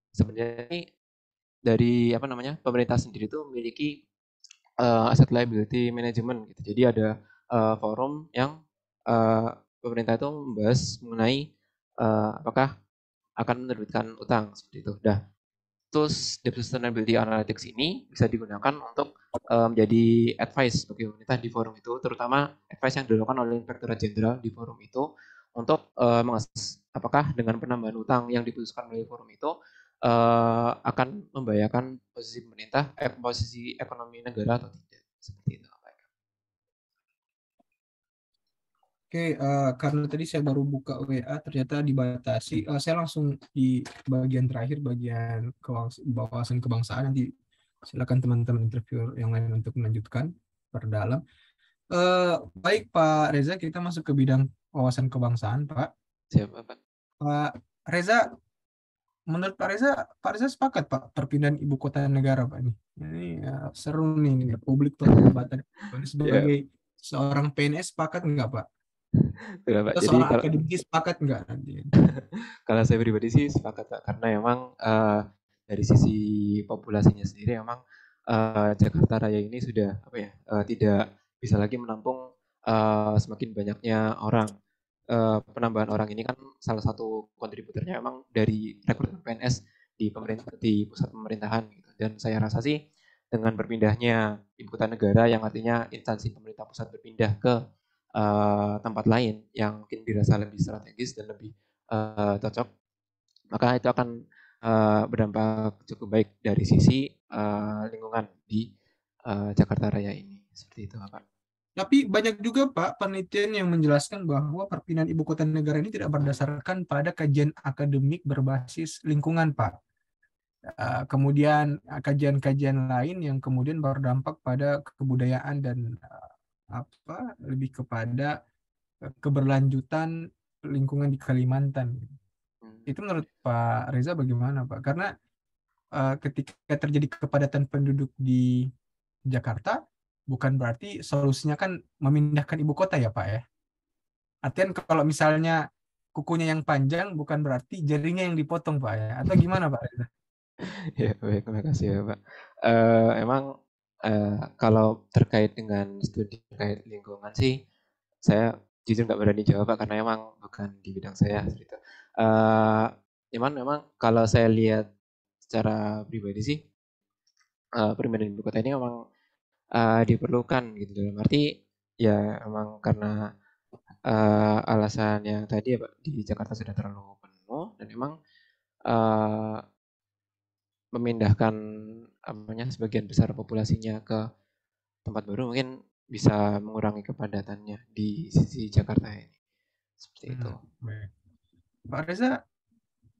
sebenarnya ini dari apa namanya pemerintah sendiri itu memiliki asset liability management gitu. Jadi ada forum yang pemerintah itu membahas mengenai apakah akan menerbitkan utang seperti itu. Nah, tools debt sustainability analytics ini bisa digunakan untuk menjadi advice bagi pemerintah di forum itu, terutama advice yang dilakukan oleh Inspektorat Jenderal di forum itu untuk mengakses apakah dengan penambahan utang yang diputuskan oleh forum itu akan membahayakan posisi pemerintah, posisi ekonomi negara atau tidak, seperti itu. Oke, karena tadi saya baru buka WA, ternyata dibatasi. Saya langsung di bagian terakhir, bagian wawasan kebangsaan. Nanti silakan teman-teman interviewer yang lain untuk melanjutkan perdalam. Baik Pak Reza, kita masuk ke bidang wawasan kebangsaan, Pak. Siapa Pak? Pak Reza, menurut Pak Reza sepakat Pak perpindahan ibu kota negara Pak ini. Ini seru nih, publik perdebatan. Ya, Sebagai seorang PNS sepakat nggak Pak? betul, Pak. Atau Jadi seorang kalau akademisi sepakat nggak nanti? kalau saya pribadi sih sepakat Pak, karena memang dari sisi populasinya sendiri memang Jakarta Raya ini sudah apa ya tidak bisa lagi menampung semakin banyaknya orang. Penambahan orang ini kan salah satu kontributornya memang dari rekrutmen PNS di pemerintah di pusat pemerintahan gitu. Dan saya rasa sih dengan berpindahnya ibu kota negara yang artinya instansi pemerintah pusat berpindah ke tempat lain yang mungkin dirasa lebih strategis dan lebih cocok, maka itu akan berdampak cukup baik dari sisi lingkungan di Jakarta Raya ini. Seperti itu, Pak. Tapi banyak juga Pak penelitian yang menjelaskan bahwa perpindahan ibu kota negara ini tidak berdasarkan pada kajian akademik berbasis lingkungan Pak. Kemudian kajian-kajian lain yang kemudian berdampak pada kebudayaan dan apa lebih kepada keberlanjutan lingkungan di Kalimantan. Itu menurut Pak Reza bagaimana Pak? Karena ketika terjadi kepadatan penduduk di Jakarta, bukan berarti solusinya kan memindahkan ibu kota ya Pak ya. Artian kalau misalnya kukunya yang panjang, bukan berarti jarinya yang dipotong Pak ya. Atau gimana Pak Reza? Ya, baik, terima kasih ya, Pak. Emang kalau terkait dengan studi terkait lingkungan sih, saya jujur nggak berani jawab Pak, karena emang bukan di bidang saya gitu. Cuman memang kalau saya lihat secara pribadi sih, perpindahan ibu kota ini memang diperlukan gitu, dalam arti ya emang karena alasan yang tadi ya Pak, di Jakarta sudah terlalu penuh dan memang uh, memindahkan namanya sebagian besar populasinya ke tempat baru mungkin bisa mengurangi kepadatannya di sisi Jakarta ini. Seperti itu. Baik. Pak Reza,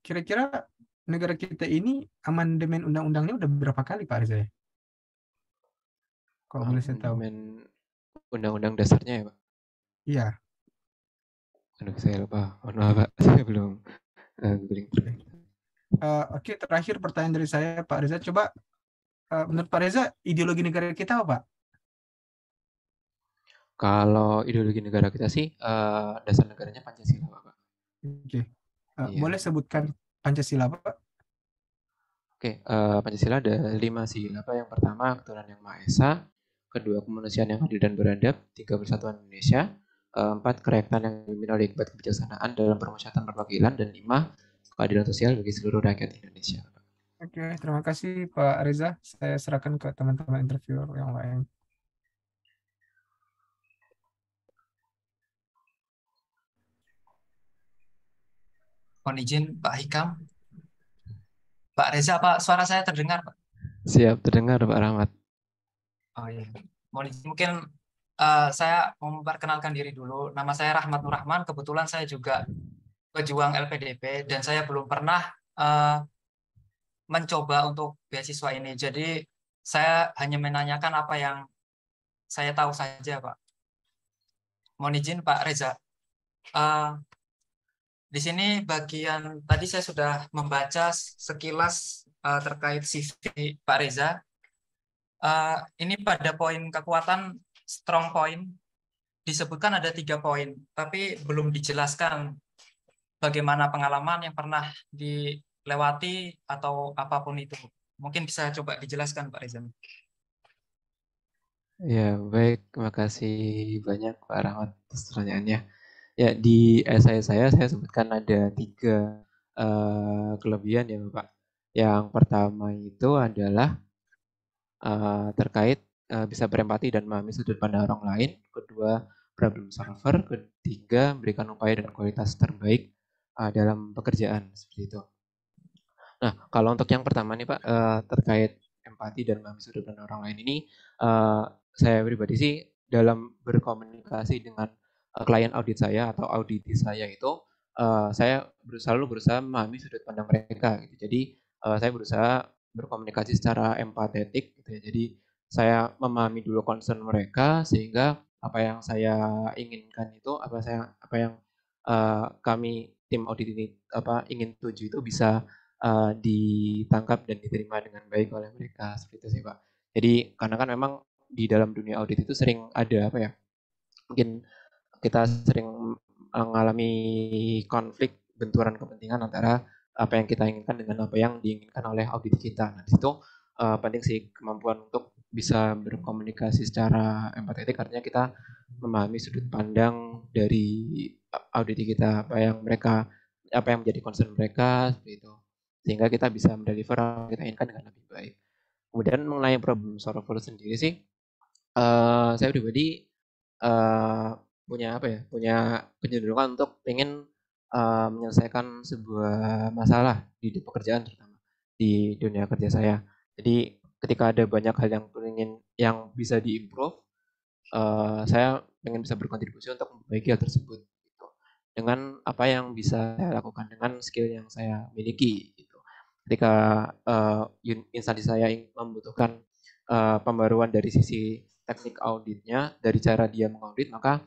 kira-kira negara kita ini amandemen undang-undangnya udah berapa kali Pak Reza ya? Kalau boleh saya tahu. Amandemen undang-undang dasarnya ya Pak? Iya. Aduh saya lupa, mohon maaf Pak, saya belum googling. Oke, terakhir pertanyaan dari saya Pak Reza. Coba menurut Pak Reza, ideologi negara kita apa Pak? Kalau ideologi negara kita sih dasar negaranya Pancasila Pak. Oke. Iya. Boleh sebutkan Pancasila Pak? Oke, Pancasila ada 5 sila. Yang pertama, ketuhanan yang Maha Esa. Kedua, kemanusiaan yang adil dan beradab. 3, persatuan Indonesia. 4, kerakyatan yang dipimpin oleh hikmat kebijaksanaan dalam permusyaratan perwakilan. Dan 5, keadilan sosial bagi seluruh rakyat Indonesia. Oke, terima kasih Pak Reza. Saya serahkan ke teman-teman interviewer yang lain. Mohon izin Pak Hikam. Pak Reza, Pak, suara saya terdengar, Pak? Siap, terdengar Pak Rahmat. Oh iya. Mohon izin, mungkin saya mau memperkenalkan diri dulu. Nama saya Rahmat Nur Rahman. Kebetulan saya juga pejuang LPDP dan saya belum pernah mencoba untuk beasiswa ini. Jadi saya hanya menanyakan apa yang saya tahu saja, Pak. Mohon izin Pak Reza. Di sini bagian tadi saya sudah membaca sekilas terkait CV Pak Reza. Ini pada poin kekuatan strong point disebutkan ada 3 poin, tapi belum dijelaskan bagaimana pengalaman yang pernah dilewati atau apapun itu. Mungkin bisa coba dijelaskan Pak Reza. Ya, baik. Terima kasih banyak Pak Rahmat atas pertanyaannya. Ya, di essay saya sebutkan ada 3 kelebihan ya Bapak. Yang pertama itu adalah terkait bisa berempati dan memahami sudut pandang orang lain. Kedua, problem solver. Ketiga, berikan upaya dan kualitas terbaik dalam pekerjaan, seperti itu. Nah, kalau untuk yang pertama nih Pak, terkait empati dan memahami sudut pandang orang lain ini, saya pribadi sih dalam berkomunikasi dengan klien audit saya atau auditi saya itu, saya selalu berusaha memahami sudut pandang mereka gitu. Jadi, saya berusaha berkomunikasi secara empatetik gitu ya. Jadi, saya memahami dulu concern mereka sehingga apa yang saya inginkan itu, apa yang kami tim audit ini ingin tuju itu bisa ditangkap dan diterima dengan baik oleh mereka, seperti itu sih Pak. Jadi karena kan memang di dalam dunia audit itu sering ada mungkin kita sering mengalami konflik benturan kepentingan antara apa yang kita inginkan dengan apa yang diinginkan oleh audit kita. Nah, di situ penting sih kemampuan untuk bisa berkomunikasi secara empatetik, artinya kita memahami sudut pandang dari audit kita, apa yang menjadi concern mereka, seperti itu. Sehingga kita bisa mendeliver apa yang kita inginkan dengan lebih baik. Kemudian mengenai problem solver sendiri sih, saya pribadi punya kecenderungan untuk ingin menyelesaikan sebuah masalah di pekerjaan, terutama di dunia kerja saya. Jadi ketika ada banyak hal yang bisa diimprove, saya ingin bisa berkontribusi untuk memperbaiki hal tersebut gitu. Dengan apa yang bisa saya lakukan dengan skill yang saya miliki gitu. Ketika instansi saya membutuhkan pembaruan dari sisi teknik auditnya, dari cara dia mengaudit, maka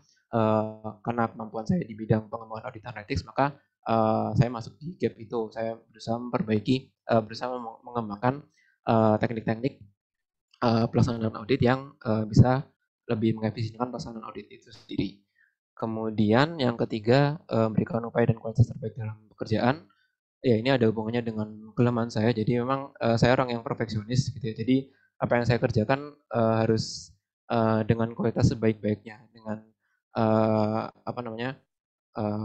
karena kemampuan saya di bidang pengembangan audit analytics, maka saya masuk di gap itu. Saya berusaha berusaha mengembangkan teknik-teknik pelaksanaan audit yang bisa lebih mengefisienkan pelaksanaan audit itu sendiri. Kemudian yang ketiga, memberikan upaya dan kualitas terbaik dalam pekerjaan. Ya, ini ada hubungannya dengan kelemahan saya. Jadi memang saya orang yang perfeksionis gitu ya. Jadi apa yang saya kerjakan harus dengan kualitas sebaik-baiknya, dengan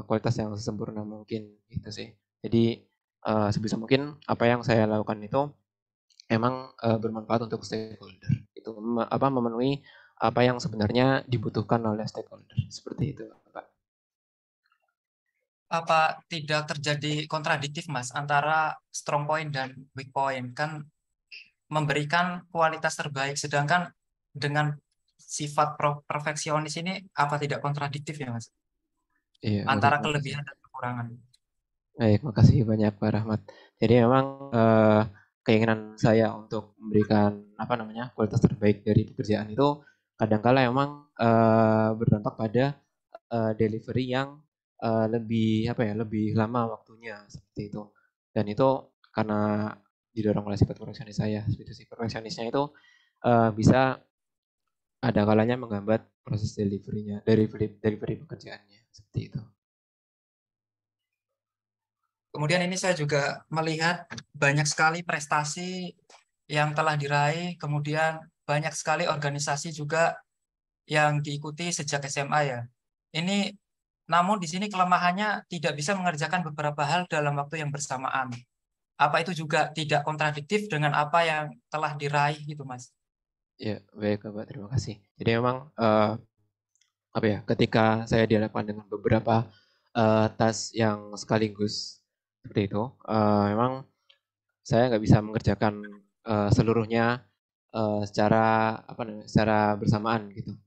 kualitas yang sesempurna mungkin gitu sih. Jadi sebisa mungkin apa yang saya lakukan itu emang bermanfaat untuk stakeholder. Itu memenuhi apa yang sebenarnya dibutuhkan oleh stakeholder. Seperti itu, Pak. Apa tidak terjadi kontradiktif Mas antara strong point dan weak point? Kan memberikan kualitas terbaik, sedangkan dengan sifat perfeksionis ini apa tidak kontradiktif ya Mas? Iya, Antara baik, kelebihan dan kekurangan. baik, makasih banyak Pak Rahmat. Jadi memang keinginan saya untuk memberikan kualitas terbaik dari pekerjaan itu kadangkala memang berdampak pada delivery yang lebih lama waktunya, seperti itu. Dan itu karena didorong oleh sifat perfeksionis saya, seperti itu sih. Perfeksionisnya itu bisa ada kalanya menghambat proses delivery pekerjaannya, seperti itu. Kemudian ini saya juga melihat banyak sekali prestasi yang telah diraih, kemudian banyak sekali organisasi juga yang diikuti sejak SMA ya. Ini namun di sini kelemahannya tidak bisa mengerjakan beberapa hal dalam waktu yang bersamaan. Apa itu juga tidak kontradiktif dengan apa yang telah diraih gitu, Mas? Ya, baik Bapak, terima kasih. Jadi memang apa ya, ketika saya dihadapkan dengan beberapa tas yang sekaligus seperti itu, memang saya nggak bisa mengerjakan seluruhnya secara apa namanya, secara bersamaan gitu.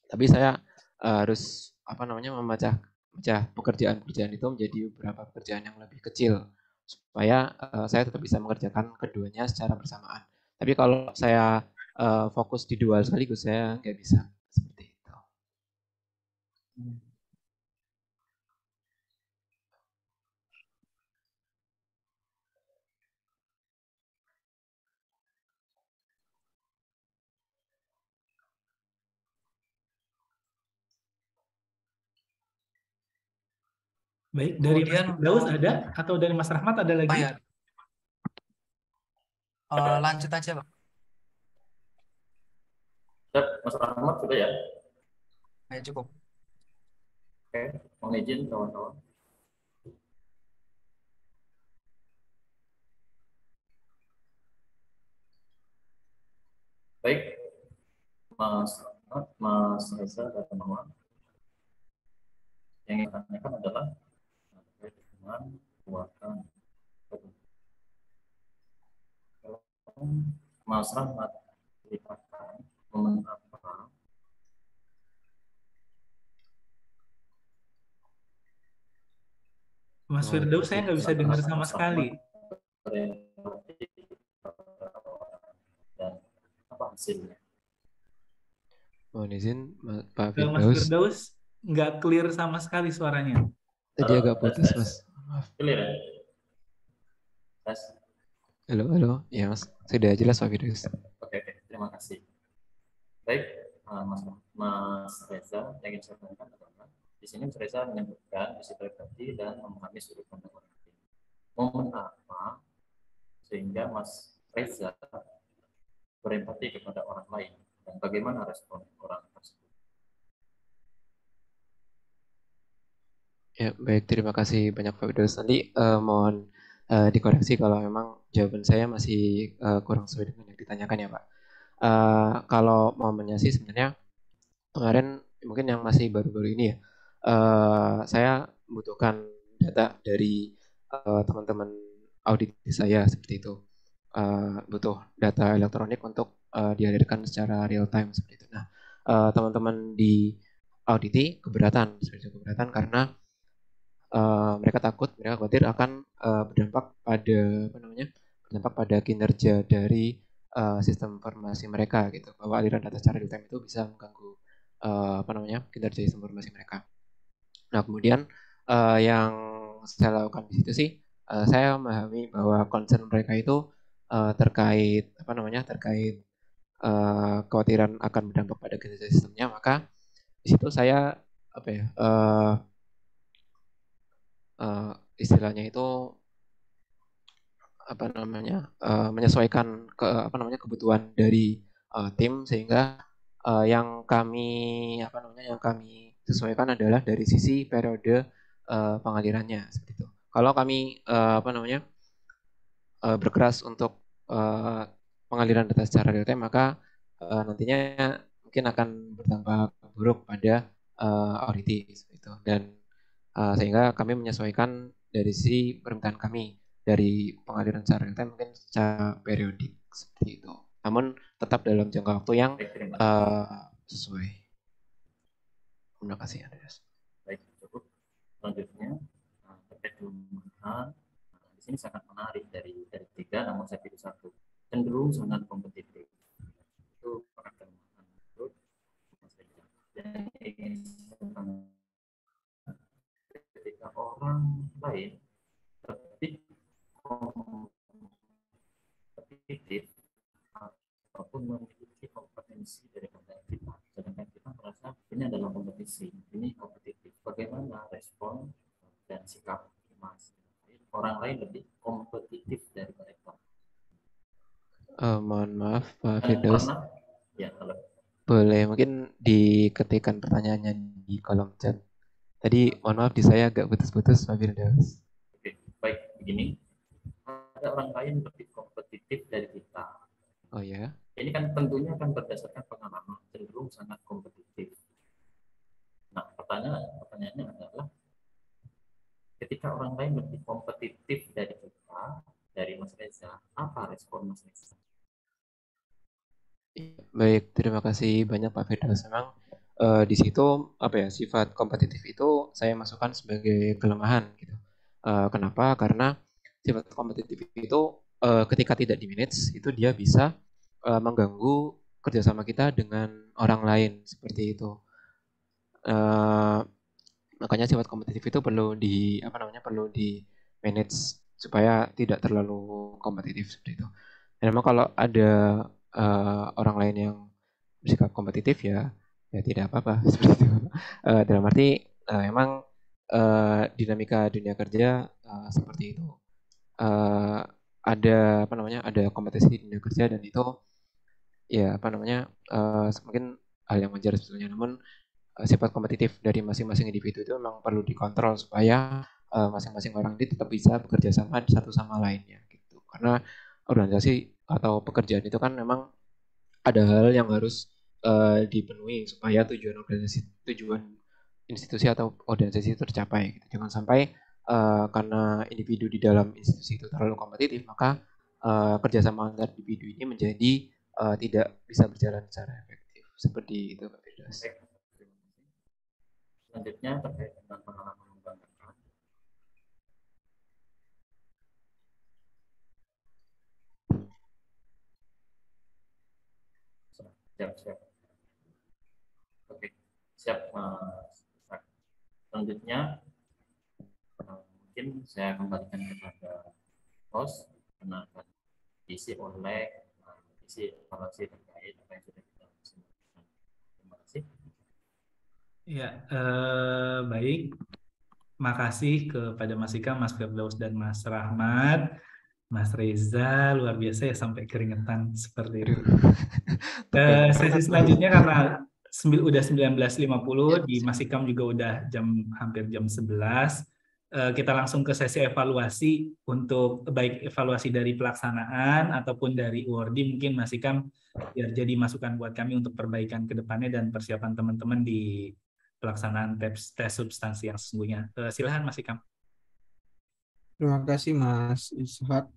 Tapi saya harus apa namanya memecah pekerjaan-pekerjaan itu menjadi beberapa pekerjaan yang lebih kecil supaya saya tetap bisa mengerjakan keduanya secara bersamaan. Tapi kalau saya fokus di dua sekaligus saya nggak bisa seperti itu. Baik, dari Mas Kemudian, Firdaus ada atau dari Mas Rahmat ada oh lagi? ya, lanjut aja, Pak. Siap, Mas Rahmat sudah ya? Ya, cukup. Oke, mohon izin kawan-kawan. Baik, Mas Rahmat, Mas Reza dan teman-teman. Yang ingin tanyakan adalah terkait dengan kekuatan. Mas Rahmat ceritakan momen apa Mas Firdaus saya nggak bisa dengar sama sekali. dan apa hasilnya? Mohon izin Pak Kalau Mas Firdaus. Firdaus nggak clear sama sekali suaranya. Tadi agak putus Mas. Maaf. Clear ya? Tes. Halo, halo. Ya Mas, sudah jelas Pak Firdaus. Oke, terima kasih. Baik, Mas Reza yang ingin saya tanyakan adalah di sini Mas Reza menyebutkan isi pribadi dan memahami sudut pandang orang lain. Momen apa sehingga Mas Reza berempati kepada orang lain dan bagaimana respon orang tersebut? Ya, baik. Terima kasih banyak Pak Firdaus. Nanti mohon dikoreksi kalau memang jawaban saya masih kurang sesuai dengan yang ditanyakan ya Pak. Kalau momennya sih sebenarnya kemarin mungkin yang masih baru-baru ini ya, saya membutuhkan data dari teman-teman audit saya seperti itu. Butuh data elektronik untuk dihadirkan secara real time seperti itu. Nah, teman-teman di audit keberatan, seperti itu, keberatan karena mereka khawatir akan berdampak pada apa namanya, berdampak pada kinerja dari sistem informasi mereka gitu, bahwa aliran data secara real time itu bisa mengganggu apa namanya, kinerja sistem informasi mereka. Nah kemudian yang saya lakukan di situ sih, saya memahami bahwa concern mereka itu terkait apa namanya, terkait kekhawatiran akan berdampak pada kinerja sistemnya, maka di situ saya apa ya, istilahnya itu apa namanya, menyesuaikan ke apa namanya, kebutuhan dari tim, sehingga yang kami apa namanya, yang kami sesuaikan adalah dari sisi periode pengalirannya seperti itu. Kalau kami apa namanya, berkeras untuk pengaliran data secara real time, maka nantinya mungkin akan berdampak buruk pada audit seperti itu. Dan sehingga kami menyesuaikan dari sisi permintaan kami dari pengaliran secara real time mungkin secara periodik seperti itu. Namun tetap dalam jangka waktu yang sesuai. Terima kasih Andreas. Baik, cukup. Selanjutnya terkait kelemahan, di sini sangat menarik dari tiga, namun saya pilih satu. Cenderung sangat kompetitif. Itu para kelemahan menurut Mas Reza. Dan ketika orang lain lebih kompetitif ataupun memiliki kompetensi daripada kita, sedangkan kita merasa ini adalah kompetisi, ini kompetitif. Bagaimana respon dan sikap Mas lain lebih kompetitif dari mereka. Mohon maaf Pak Dan Firdaus, pernah, ya kalau boleh mungkin diketikkan pertanyaannya di kolom chat. Tadi mohon maaf di saya agak putus-putus Pak Firdaus. oke, baik begini, ada orang lain lebih kompetitif dari kita. Oh ya, Ini kan tentunya kan berdasarkan pengalaman, cenderung sangat kompetitif. Nah, pertanyaannya adalah, ketika orang lain lebih kompetitif dari kita, dari Mas Reza, apa respon Mas Reza? baik, terima kasih banyak Pak Firdaus. Memang di situ apa ya, sifat kompetitif itu saya masukkan sebagai kelemahan gitu. Kenapa? Karena sifat kompetitif itu ketika tidak di-manage itu dia bisa mengganggu kerjasama kita dengan orang lain seperti itu. Makanya sifat kompetitif itu perlu di manage supaya tidak terlalu kompetitif seperti itu. Dan memang kalau ada orang lain yang bersikap kompetitif ya tidak apa-apa seperti itu. Dalam arti memang dinamika dunia kerja seperti itu. Ada kompetisi di dunia kerja, dan itu ya mungkin hal yang wajar sebetulnya. Namun sifat kompetitif dari masing-masing individu itu memang perlu dikontrol supaya masing-masing orang ini tetap bisa bekerja sama satu sama lainnya gitu. Karena organisasi atau pekerjaan itu kan memang ada hal yang harus dipenuhi supaya tujuan institusi atau organisasi itu tercapai gitu. Jangan sampai karena individu di dalam institusi itu terlalu kompetitif, maka kerjasama antar individu ini menjadi tidak bisa berjalan secara efektif. Seperti itu Pak Firdaus. Selanjutnya terkait dengan pengalaman membanggakan. Siap. Oke, siap. Selanjutnya mungkin saya kembalikan kepada host karena akan diisi oleh isi evaluasi terkait apa yang sudah kita lakukan. Terima kasih. Ya, baik. Makasih kepada Mas Ika, Mas Firdaus, dan Mas Rahmat. Mas Reza, luar biasa ya sampai keringetan seperti itu. Sesi selanjutnya karena udah 19.50, di Mas Ikam juga udah hampir jam 11. Kita langsung ke sesi evaluasi untuk baik evaluasi dari pelaksanaan ataupun dari UORDI. Mungkin Mas Ikam biar jadi masukan buat kami untuk perbaikan ke depannya dan persiapan teman-teman di pelaksanaan tes substansi yang sesungguhnya. Silakan Mas Ikam. Terima kasih Mas Ishak,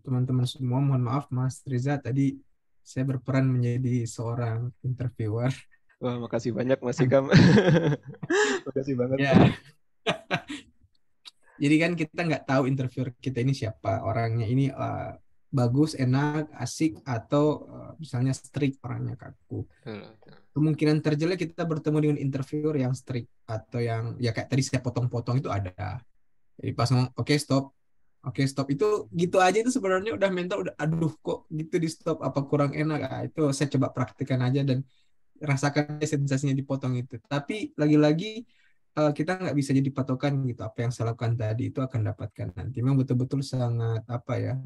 teman-teman semua. Mohon maaf Mas Reza, tadi saya berperan menjadi seorang interviewer. Wah, makasih banyak Mas Ikam. Makasih banget. Ya. Jadi kan kita nggak tahu interviewer kita ini siapa, orangnya ini bagus, enak, asik, atau misalnya strict, orangnya kaku. Kemungkinan terjelek kita bertemu dengan interviewer yang strict atau yang ya kayak tadi saya potong-potong itu ada. Jadi pas ngomong oke stop itu gitu aja, itu sebenarnya udah mental udah aduh kok gitu di stop, apa kurang enak. Itu saya coba praktikkan aja dan rasakan sensasinya dipotong itu. Tapi lagi-lagi kita nggak bisa jadi patokan gitu, apa yang saya lakukan tadi itu akan dapatkan nanti. Memang betul-betul sangat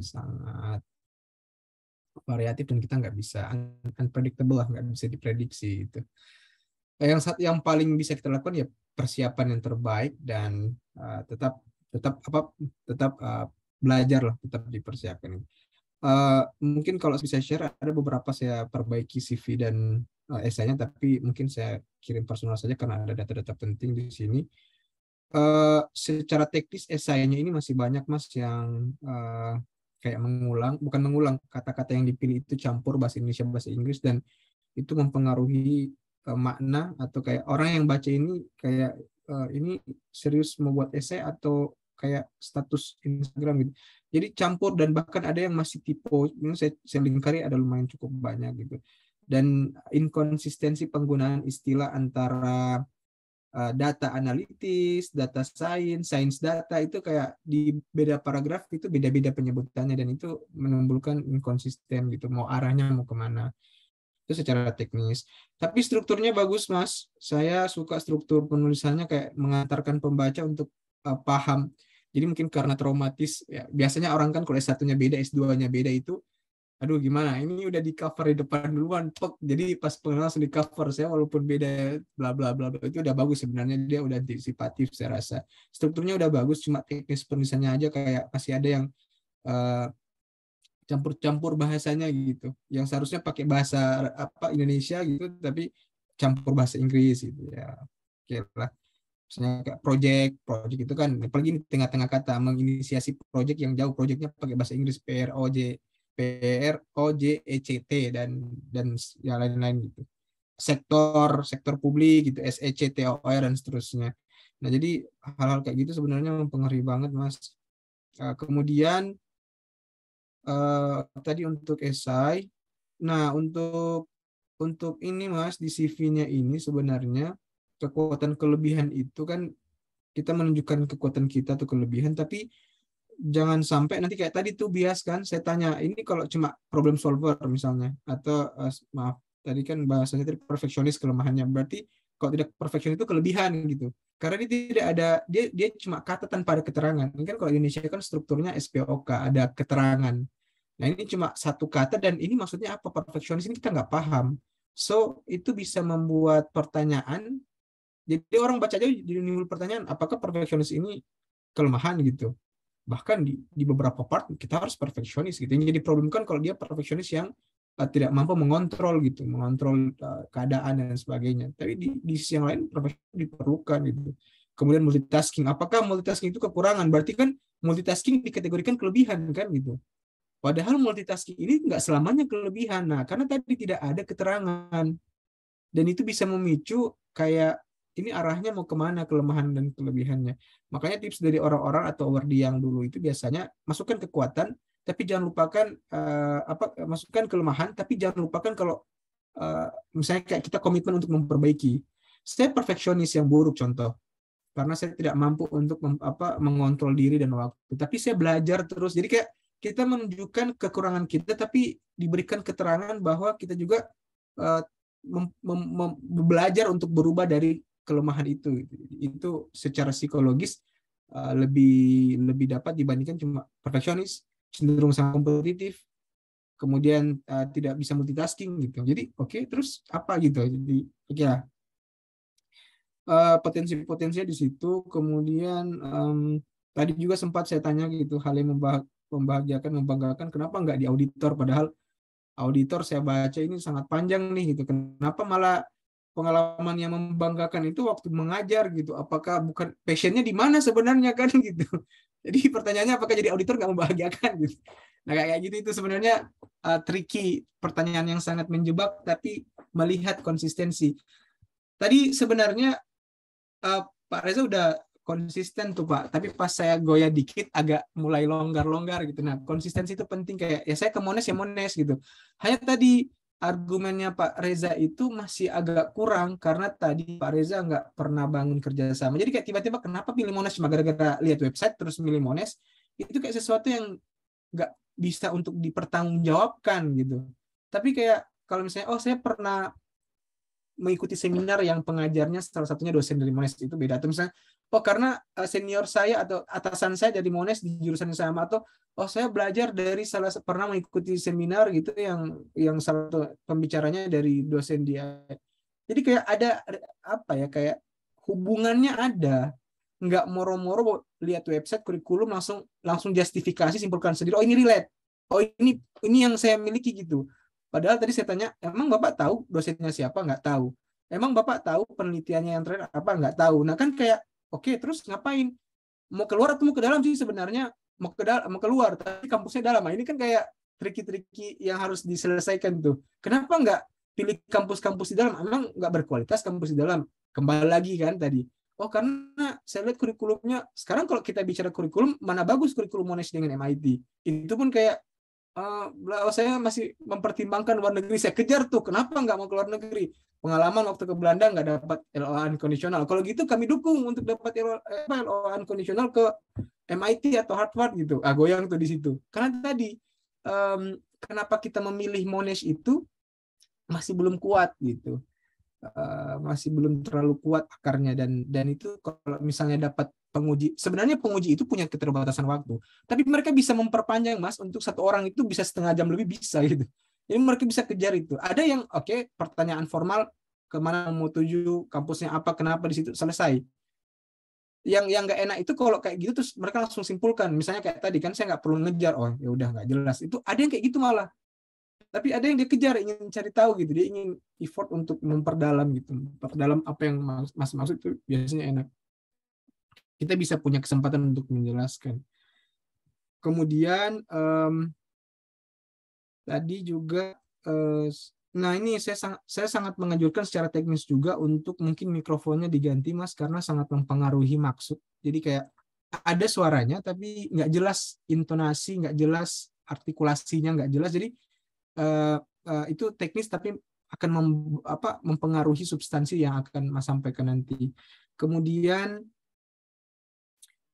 sangat variatif dan kita nggak bisa unpredictable lah, nggak bisa diprediksi itu. Yang paling bisa kita lakukan ya persiapan yang terbaik dan tetap belajar lah, tetap dipersiapkan. Mungkin kalau bisa share, ada beberapa saya perbaiki CV dan esainya, tapi mungkin saya kirim personal saja karena ada data-data penting di sini. Secara teknis esainya ini masih banyak Mas yang kayak bukan mengulang, kata-kata yang dipilih itu campur bahasa Indonesia bahasa Inggris, dan itu mempengaruhi makna, atau kayak orang yang baca ini kayak ini serius membuat esai atau kayak status Instagram gitu. Jadi campur, dan bahkan ada yang masih typo. Ini saya lingkari, ada lumayan cukup banyak gitu. Dan inkonsistensi penggunaan istilah antara data analitis, data sains data, itu kayak di beda paragraf itu beda-beda penyebutannya, dan itu menimbulkan inkonsisten gitu, mau arahnya mau kemana. Itu secara teknis. Tapi strukturnya bagus Mas. Saya suka struktur penulisannya, kayak mengantarkan pembaca untuk paham Jadi mungkin karena traumatis, ya, biasanya orang kan kalau S1-nya beda, S2-nya beda itu, aduh gimana, ini udah di cover di depan duluan, pek. Jadi pas pengenalan langsung di cover, saya walaupun beda bla bla bla bla, itu udah bagus sebenarnya, dia udah antisipatif saya rasa. Strukturnya udah bagus, cuma teknis penulisannya aja kayak masih ada yang campur-campur bahasanya gitu. Yang seharusnya pakai bahasa apa Indonesia gitu, tapi campur bahasa Inggris gitu ya. Oke lah. Misalnya kayak project itu kan, apalagi di tengah-tengah kata menginisiasi project yang jauh, projectnya pakai bahasa Inggris, PROJECT dan yang lain-lain gitu. Sektor publik gitu, SECTOR dan seterusnya. Nah, jadi hal-hal kayak gitu sebenarnya mempengaruhi banget, Mas. Kemudian tadi untuk esai. Nah, untuk ini Mas, di CV-nya ini sebenarnya kekuatan kelebihan itu kan kita menunjukkan kekuatan kita atau kelebihan, tapi jangan sampai nanti kayak tadi tuh bias kan, saya tanya ini kalau cuma problem solver misalnya, atau maaf tadi kan bahasanya tadi perfeksionis kelemahannya, berarti kalau tidak perfeksionis itu kelebihan gitu, karena dia tidak ada, dia cuma kata tanpa ada keterangan. Ini kan kalau di Indonesia kan strukturnya SPOK, ada keterangan. Nah ini cuma satu kata dan ini maksudnya apa perfeksionis, ini kita nggak paham. So itu bisa membuat pertanyaan. Jadi orang baca aja jadi nimbul pertanyaan, apakah perfeksionis ini kelemahan gitu. Bahkan di beberapa part kita harus perfeksionis gitu. Yang jadi problem kan kalau dia perfeksionis yang tidak mampu mengontrol gitu, mengontrol keadaan dan sebagainya. Tapi di sisi yang lain perfeksionis diperlukan gitu. Kemudian multitasking, apakah multitasking itu kekurangan? Berarti kan multitasking dikategorikan kelebihan kan gitu. Padahal multitasking ini nggak selamanya kelebihan. Nah, karena tadi tidak ada keterangan. Dan itu bisa memicu kayak ini arahnya mau kemana kelemahan dan kelebihannya. Makanya tips dari orang-orang atau wardi yang dulu itu biasanya masukkan kekuatan, tapi jangan lupakan masukkan kelemahan, tapi jangan lupakan kalau misalnya kayak kita komitmen untuk memperbaiki. Saya perfeksionis yang buruk contoh, karena saya tidak mampu untuk mengontrol diri dan waktu. Tapi saya belajar terus. Jadi kayak kita menunjukkan kekurangan kita, tapi diberikan keterangan bahwa kita juga belajar untuk berubah dari kelemahan itu. Itu secara psikologis lebih dapat dibandingkan cuma perfeksionis, cenderung sangat kompetitif, kemudian tidak bisa multitasking gitu. Jadi oke, terus apa gitu. Jadi ya potensi-potensinya di situ. Kemudian tadi juga sempat saya tanya gitu, hal yang membahagiakan, membanggakan, kenapa nggak di auditor, padahal auditor saya baca ini sangat panjang nih gitu. Kenapa malah pengalaman yang membanggakan itu waktu mengajar gitu? Apakah bukan passionnya di mana sebenarnya kan gitu? Jadi pertanyaannya apakah jadi auditor nggak membahagiakan gitu? Nah kayak gitu itu sebenarnya tricky, pertanyaan yang sangat menjebak, tapi melihat konsistensi. Tadi sebenarnya Pak Reza udah konsisten tuh Pak, tapi pas saya goyah dikit agak mulai longgar-longgar gitu. Nah konsistensi itu penting, kayak ya saya ke Mones ya Mones gitu. Hanya tadi argumennya Pak Reza itu masih agak kurang karena tadi Pak Reza nggak pernah bangun kerjasama. Jadi kayak tiba-tiba kenapa pilih Mones cuma gara-gara lihat website terus milih Mones, itu kayak sesuatu yang nggak bisa untuk dipertanggungjawabkan gitu. Tapi kayak kalau misalnya saya pernah mengikuti seminar yang pengajarnya salah satunya dosen dari Mones, itu beda. Atau misalnya karena senior saya atau atasan saya dari Mones di jurusan yang sama, atau saya belajar dari pernah mengikuti seminar gitu yang salah satu pembicaranya dari dosen dia. Jadi kayak ada kayak hubungannya ada. Nggak moro-moro lihat website kurikulum langsung justifikasi, simpulkan sendiri, ini relate. Ini yang saya miliki gitu. Padahal tadi saya tanya, emang Bapak tahu dosennya siapa? Nggak tahu. Emang Bapak tahu penelitiannya yang terakhir apa? Nggak tahu. Nah kan kayak, oke, terus ngapain? Mau keluar atau mau ke dalam sih sebenarnya? Mau keluar, tapi kampusnya dalam. Nah, ini kan kayak triki-triki yang harus diselesaikan tuh. Kenapa nggak pilih kampus-kampus di dalam? Emang nggak berkualitas kampus di dalam? Kembali lagi kan tadi. Karena saya lihat kurikulumnya, sekarang kalau kita bicara kurikulum, mana bagus kurikulum Monash dengan MIT. Itu pun kayak, saya masih mempertimbangkan luar negeri, saya kejar tuh, kenapa nggak mau keluar negeri? Pengalaman waktu ke Belanda nggak dapat LOA unconditional, kalau gitu kami dukung untuk dapat LOA unconditional ke MIT atau Harvard gitu. Goyang tuh di situ. Karena tadi kenapa kita memilih Monash itu masih belum kuat gitu. masih belum terlalu kuat akarnya, dan itu kalau misalnya dapat penguji, sebenarnya penguji itu punya keterbatasan waktu, tapi mereka bisa memperpanjang Mas, untuk satu orang itu bisa setengah jam lebih bisa gitu. Jadi mereka bisa kejar itu. Ada yang oke, pertanyaan formal kemana mau tuju, kampusnya apa, kenapa, di situ selesai. Yang nggak enak itu kalau kayak gitu terus mereka langsung simpulkan, misalnya kayak tadi kan saya nggak perlu ngejar, oh ya udah nggak jelas, itu ada yang kayak gitu malah. Tapi ada yang dia kejar, ingin cari tahu gitu, dia ingin effort untuk memperdalam gitu, memperdalam apa yang Mas maksud, itu biasanya enak. Kita bisa punya kesempatan untuk menjelaskan. Kemudian tadi juga, nah ini saya sangat menganjurkan secara teknis juga untuk mungkin mikrofonnya diganti Mas, karena sangat mempengaruhi maksud. Jadi kayak ada suaranya tapi nggak jelas intonasi, nggak jelas artikulasinya, nggak jelas. Jadi itu teknis tapi akan mempengaruhi substansi yang akan Mas sampaikan nanti. Kemudian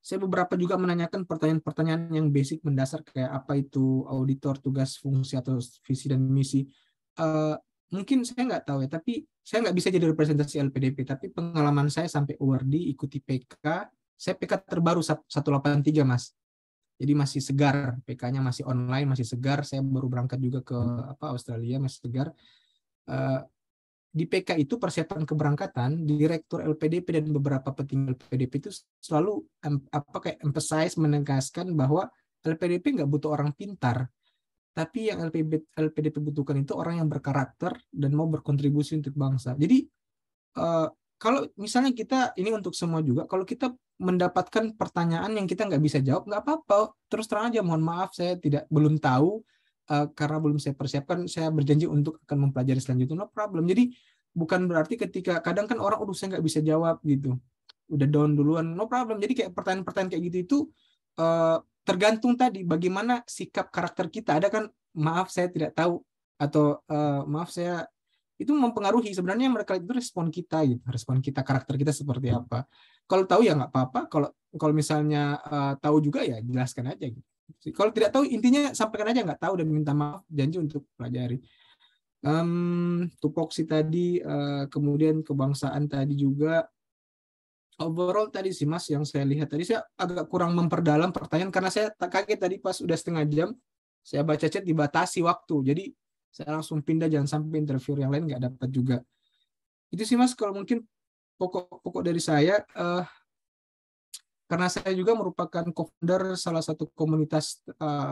saya beberapa juga menanyakan pertanyaan-pertanyaan yang basic mendasar, kayak apa itu auditor, tugas, fungsi, atau visi dan misi. Mungkin saya nggak tahu ya, tapi saya nggak bisa jadi representasi LPDP, tapi pengalaman saya sampai awardee ikuti PK, saya PK terbaru 183 Mas. Jadi masih segar, PK-nya masih online, masih segar. Saya baru berangkat juga ke Australia, masih segar. Di PK itu persiapan keberangkatan, direktur LPDP dan beberapa petinggi LPDP itu selalu kayak emphasize, menegaskan bahwa LPDP nggak butuh orang pintar, tapi yang LPDP butuhkan itu orang yang berkarakter dan mau berkontribusi untuk bangsa. Jadi kalau misalnya kita, ini untuk semua juga, kalau kita mendapatkan pertanyaan yang kita nggak bisa jawab, nggak apa-apa, terus terang aja, mohon maaf saya belum tahu, karena belum saya persiapkan, saya berjanji untuk akan mempelajari selanjutnya, no problem. Jadi bukan berarti ketika kadang kan orang, saya nggak bisa jawab gitu, udah down duluan, no problem. Jadi kayak pertanyaan-pertanyaan kayak gitu itu tergantung tadi bagaimana sikap karakter kita. Ada kan, maaf saya tidak tahu, atau maaf saya, itu mempengaruhi sebenarnya mereka itu respon kita gitu, respon kita, karakter kita seperti apa. Kalau tahu ya nggak apa-apa, kalau misalnya tahu juga ya jelaskan aja gitu. Kalau tidak tahu, intinya sampaikan aja nggak tahu dan minta maaf, janji untuk pelajari. Tupoksi tadi, kemudian kebangsaan tadi juga. Overall tadi sih Mas, yang saya lihat tadi, saya agak kurang memperdalam pertanyaan karena saya tak kaget tadi pas udah setengah jam saya baca chat dibatasi waktu, jadi saya langsung pindah, jangan sampai interview yang lain nggak dapat juga. Itu sih Mas kalau mungkin pokok-pokok dari saya. Karena saya juga merupakan co-founder salah satu komunitas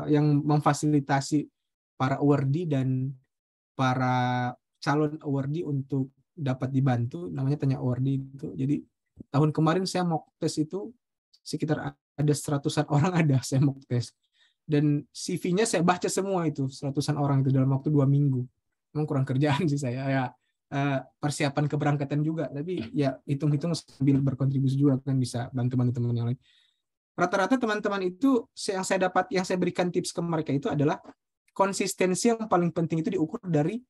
yang memfasilitasi para awardee dan para calon awardee untuk dapat dibantu, namanya Tanya Awardee itu. Jadi tahun kemarin saya mock test itu sekitar ada 100-an orang ada saya mock test. Dan CV-nya saya baca semua itu, 100-an orang itu dalam waktu 2 minggu. Memang kurang kerjaan sih saya, ya persiapan keberangkatan juga, tapi ya hitung-hitung sambil berkontribusi juga kan, bisa bantu-bantu teman yang lain. Rata-rata teman-teman itu yang saya dapat, yang saya berikan tips ke mereka itu adalah konsistensi yang paling penting itu diukur dari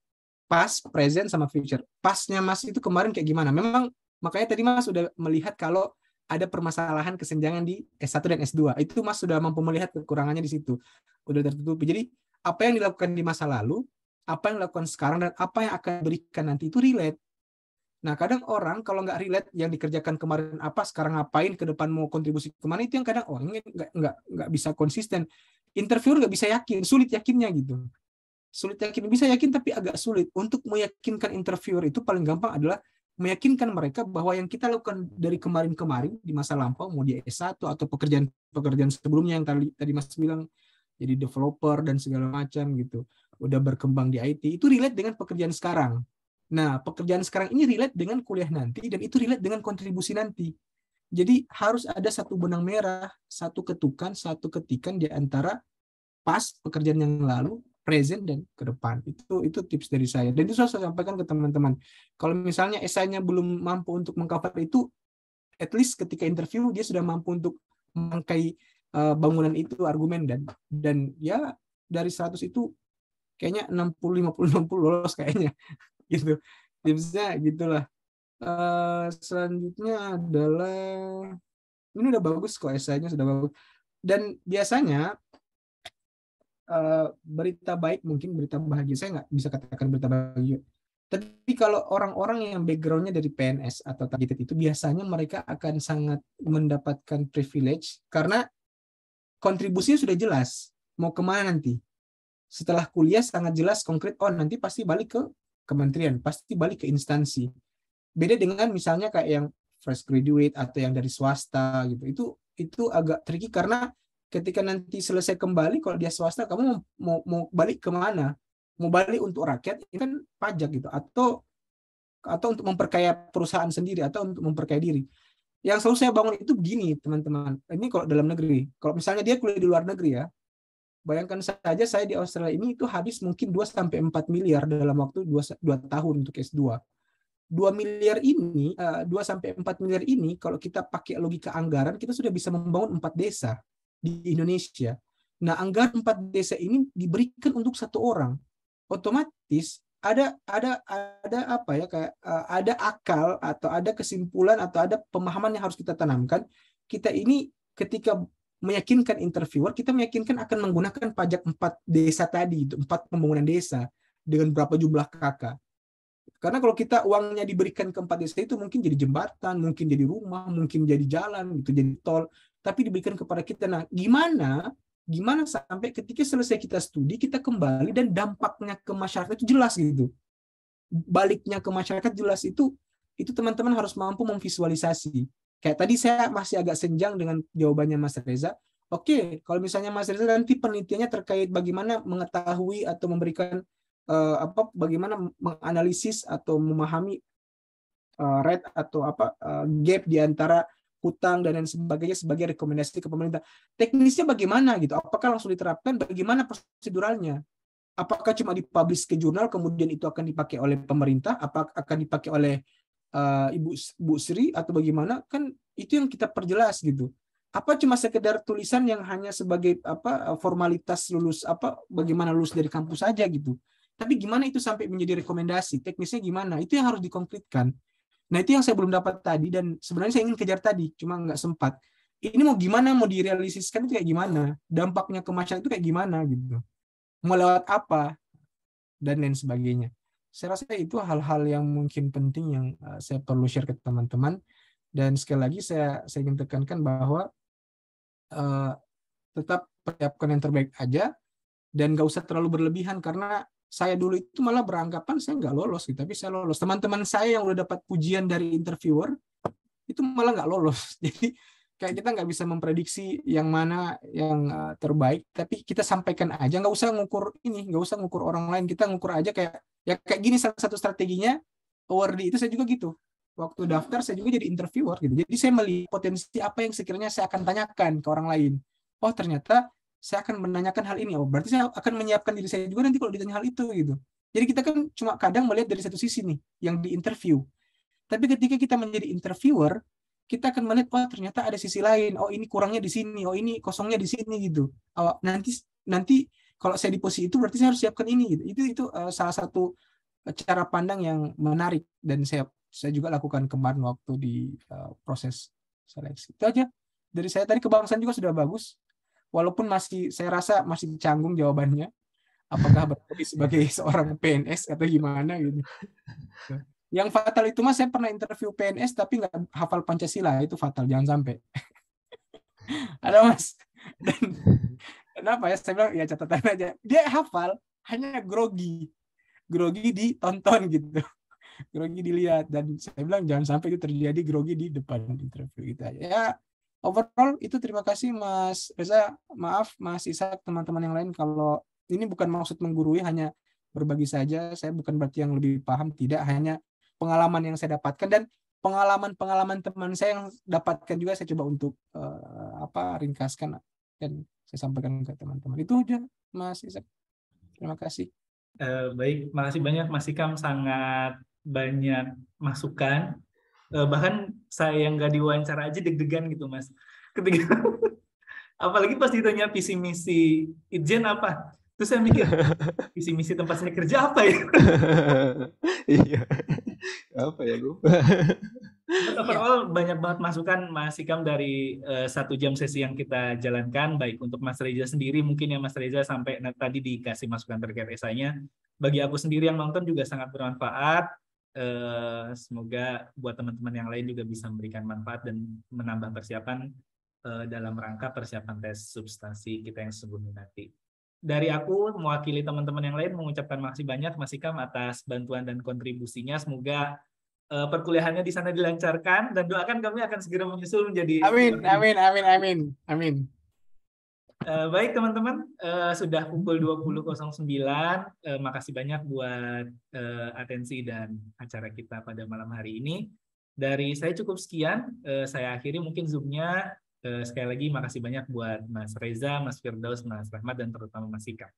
past, present, sama future. Pasnya Mas itu kemarin kayak gimana? Memang makanya tadi Mas sudah melihat kalau ada permasalahan kesenjangan di S1 dan S2. Itu Mas sudah mampu melihat kekurangannya di situ. Udah tertutupi. Jadi apa yang dilakukan di masa lalu, apa yang dilakukan sekarang, dan apa yang akan diberikan nanti itu relate. Nah, kadang orang kalau nggak relate yang dikerjakan kemarin apa, sekarang ngapain, ke depan mau kontribusi kemana, itu yang kadang ini nggak bisa konsisten. Interviewer nggak bisa yakin, sulit yakinnya gitu. Sulit yakin, bisa yakin tapi agak sulit. Untuk meyakinkan interviewer itu paling gampang adalah meyakinkan mereka bahwa yang kita lakukan dari kemarin-kemarin di masa lampau, mau di S1 atau pekerjaan sebelumnya yang tadi Mas bilang, jadi developer dan segala macam gitu, udah berkembang di IT, itu relate dengan pekerjaan sekarang. Nah, pekerjaan sekarang ini relate dengan kuliah nanti, dan itu relate dengan kontribusi nanti. Jadi harus ada satu benang merah, satu ketukan, satu ketikan di antara pas pekerjaan yang lalu, present, dan ke depan. Itu tips dari saya. Dan itu saya sampaikan ke teman-teman. Kalau misalnya esainya belum mampu untuk mengcover itu, at least ketika interview dia sudah mampu untuk merangkai bangunan itu, argumen, dan ya dari 100 itu kayaknya 60, 50, 60 lolos kayaknya. Gitu. Tipsnya gitulah. Selanjutnya adalah, ini udah bagus kok, esainya sudah bagus. Dan biasanya berita baik, mungkin berita bahagia, saya nggak bisa katakan berita bahagia. Tapi kalau orang-orang yang background-nya dari PNS atau targeted itu biasanya mereka akan sangat mendapatkan privilege karena kontribusinya sudah jelas mau kemana nanti. Setelah kuliah sangat jelas konkret, oh nanti pasti balik ke kementerian, pasti balik ke instansi. Beda dengan misalnya kayak yang fresh graduate atau yang dari swasta gitu. Itu agak tricky karena ketika nanti selesai kembali kalau dia swasta kamu mau balik kemana? Mau balik untuk rakyat ini kan pajak gitu atau untuk memperkaya perusahaan sendiri atau untuk memperkaya diri. Yang selalu saya bangun itu begini teman-teman. Ini kalau dalam negeri. Kalau misalnya dia kuliah di luar negeri ya, bayangkan saja saya di Australia ini itu habis mungkin 2-4 miliar dalam waktu 2 tahun untuk S2. 2 miliar ini, 2-4 miliar ini kalau kita pakai logika anggaran, kita sudah bisa membangun 4 desa di Indonesia. Nah, anggaran 4 desa ini diberikan untuk 1 orang. Otomatis ada apa ya, kayak ada akal atau ada kesimpulan atau ada pemahaman yang harus kita tanamkan. Kita ini ketika meyakinkan interviewer, kita meyakinkan akan menggunakan pajak 4 desa tadi, 4 pembangunan desa dengan berapa jumlah KK. Karena kalau kita uangnya diberikan ke 4 desa itu mungkin jadi jembatan, mungkin jadi rumah, mungkin jadi jalan, gitu, jadi tol, tapi diberikan kepada kita. Nah, gimana sampai ketika selesai kita studi, kita kembali dan dampaknya ke masyarakat itu jelas gitu. Baliknya ke masyarakat jelas itu teman-teman harus mampu memvisualisasi. Kayak tadi saya masih agak senjang dengan jawabannya Mas Reza. Oke, kalau misalnya Mas Reza nanti penelitiannya terkait bagaimana mengetahui atau memberikan bagaimana menganalisis atau memahami rate atau gap di antara hutang dan lain sebagainya sebagai rekomendasi ke pemerintah. Teknisnya bagaimana gitu? Apakah langsung diterapkan? Bagaimana proseduralnya? Apakah cuma dipublish ke jurnal kemudian itu akan dipakai oleh pemerintah? Apakah akan dipakai oleh Ibu Sri atau bagaimana? Kan itu yang kita perjelas gitu. Apa cuma sekedar tulisan yang hanya sebagai formalitas lulus bagaimana lulus dari kampus saja gitu. Tapi gimana itu sampai menjadi rekomendasi? Teknisnya gimana? Itu yang harus dikonkretkan. Nah, itu yang saya belum dapat tadi dan sebenarnya saya ingin kejar tadi, cuma nggak sempat. Ini mau gimana, mau direalisasikan itu kayak gimana? Dampaknya ke masyarakat itu kayak gimana gitu. Mau lewat apa? Dan lain sebagainya. Saya rasa itu hal-hal yang mungkin penting yang saya perlu share ke teman-teman. Dan sekali lagi saya ingin tekankan bahwa tetap persiapkan yang terbaik aja dan nggak usah terlalu berlebihan karena saya dulu itu malah beranggapan saya nggak lolos gitu, tapi saya lolos. Teman-teman saya yang udah dapat pujian dari interviewer itu malah nggak lolos. Jadi kayak kita nggak bisa memprediksi yang mana yang terbaik, tapi kita sampaikan aja, nggak usah ngukur orang lain, kita ngukur aja kayak gini. Salah satu strateginya awardee itu saya juga gitu. Waktu daftar saya juga jadi interviewer gitu. Jadi saya melihat potensi apa yang sekiranya saya akan tanyakan ke orang lain. Oh ternyata saya akan menanyakan hal ini. Oh, berarti saya akan menyiapkan diri saya juga nanti kalau ditanya hal itu gitu. Jadi kita kan cuma kadang melihat dari satu sisi nih yang diinterview. Tapi ketika kita menjadi interviewer, kita akan melihat oh ternyata ada sisi lain. Oh ini kurangnya di sini. Oh ini kosongnya di sini gitu. Oh, nanti kalau saya di posisi itu berarti saya harus siapkan ini gitu. Itu salah satu cara pandang yang menarik dan saya juga lakukan kemarin waktu di proses seleksi. Itu aja dari saya. Tadi kebangsaan juga sudah bagus. Walaupun saya rasa masih canggung jawabannya, apakah berarti sebagai seorang PNS atau gimana gitu. Yang fatal itu mas, saya pernah interview PNS tapi nggak hafal Pancasila, itu fatal, jangan sampai. Ada mas. Dan kenapa ya? Saya bilang ya catatan aja. Dia hafal, hanya grogi ditonton gitu, grogi dilihat. Dan saya bilang jangan sampai itu terjadi, grogi di depan interview gitu aja. Ya. Overall itu terima kasih Mas Reza, maaf Mas Ishak, teman-teman yang lain kalau ini bukan maksud menggurui, hanya berbagi saja. Saya bukan berarti yang lebih paham, tidak, hanya pengalaman yang saya dapatkan dan pengalaman teman saya yang dapatkan juga saya coba untuk ringkaskan dan saya sampaikan ke teman-teman. Itu aja Mas Ishak. Terima kasih. Baik, makasih banyak Mas Ikam, sangat banyak masukan. Bahkan saya yang nggak diwawancara aja deg-degan gitu mas ketika apalagi pas ditanya visi misi Itjen apa, terus saya mikir visi misi tempat saya kerja apa ya. Iya apa ya gue. Overall banyak banget masukan Mas Ikam dari 1 jam sesi yang kita jalankan, baik untuk Mas Reza sendiri mungkin ya Mas Reza sampai tadi dikasih masukan terkait esainya, bagi aku sendiri yang nonton juga sangat bermanfaat. Semoga buat teman-teman yang lain juga bisa memberikan manfaat dan menambah persiapan dalam rangka persiapan tes substansi kita yang sebelumnya nanti. Dari aku mewakili teman-teman yang lain mengucapkan makasih banyak Mas Ikam atas bantuan dan kontribusinya. Semoga perkuliahannya di sana dilancarkan dan doakan kami akan segera menyusul menjadi Amin. baik teman-teman, sudah pukul 20.09. Makasih banyak buat atensi dan acara kita pada malam hari ini. Dari saya cukup sekian, saya akhiri mungkin Zoom-nya. Sekali lagi makasih banyak buat Mas Reza, Mas Firdaus, Mas Rahmat, dan terutama Mas Ikam.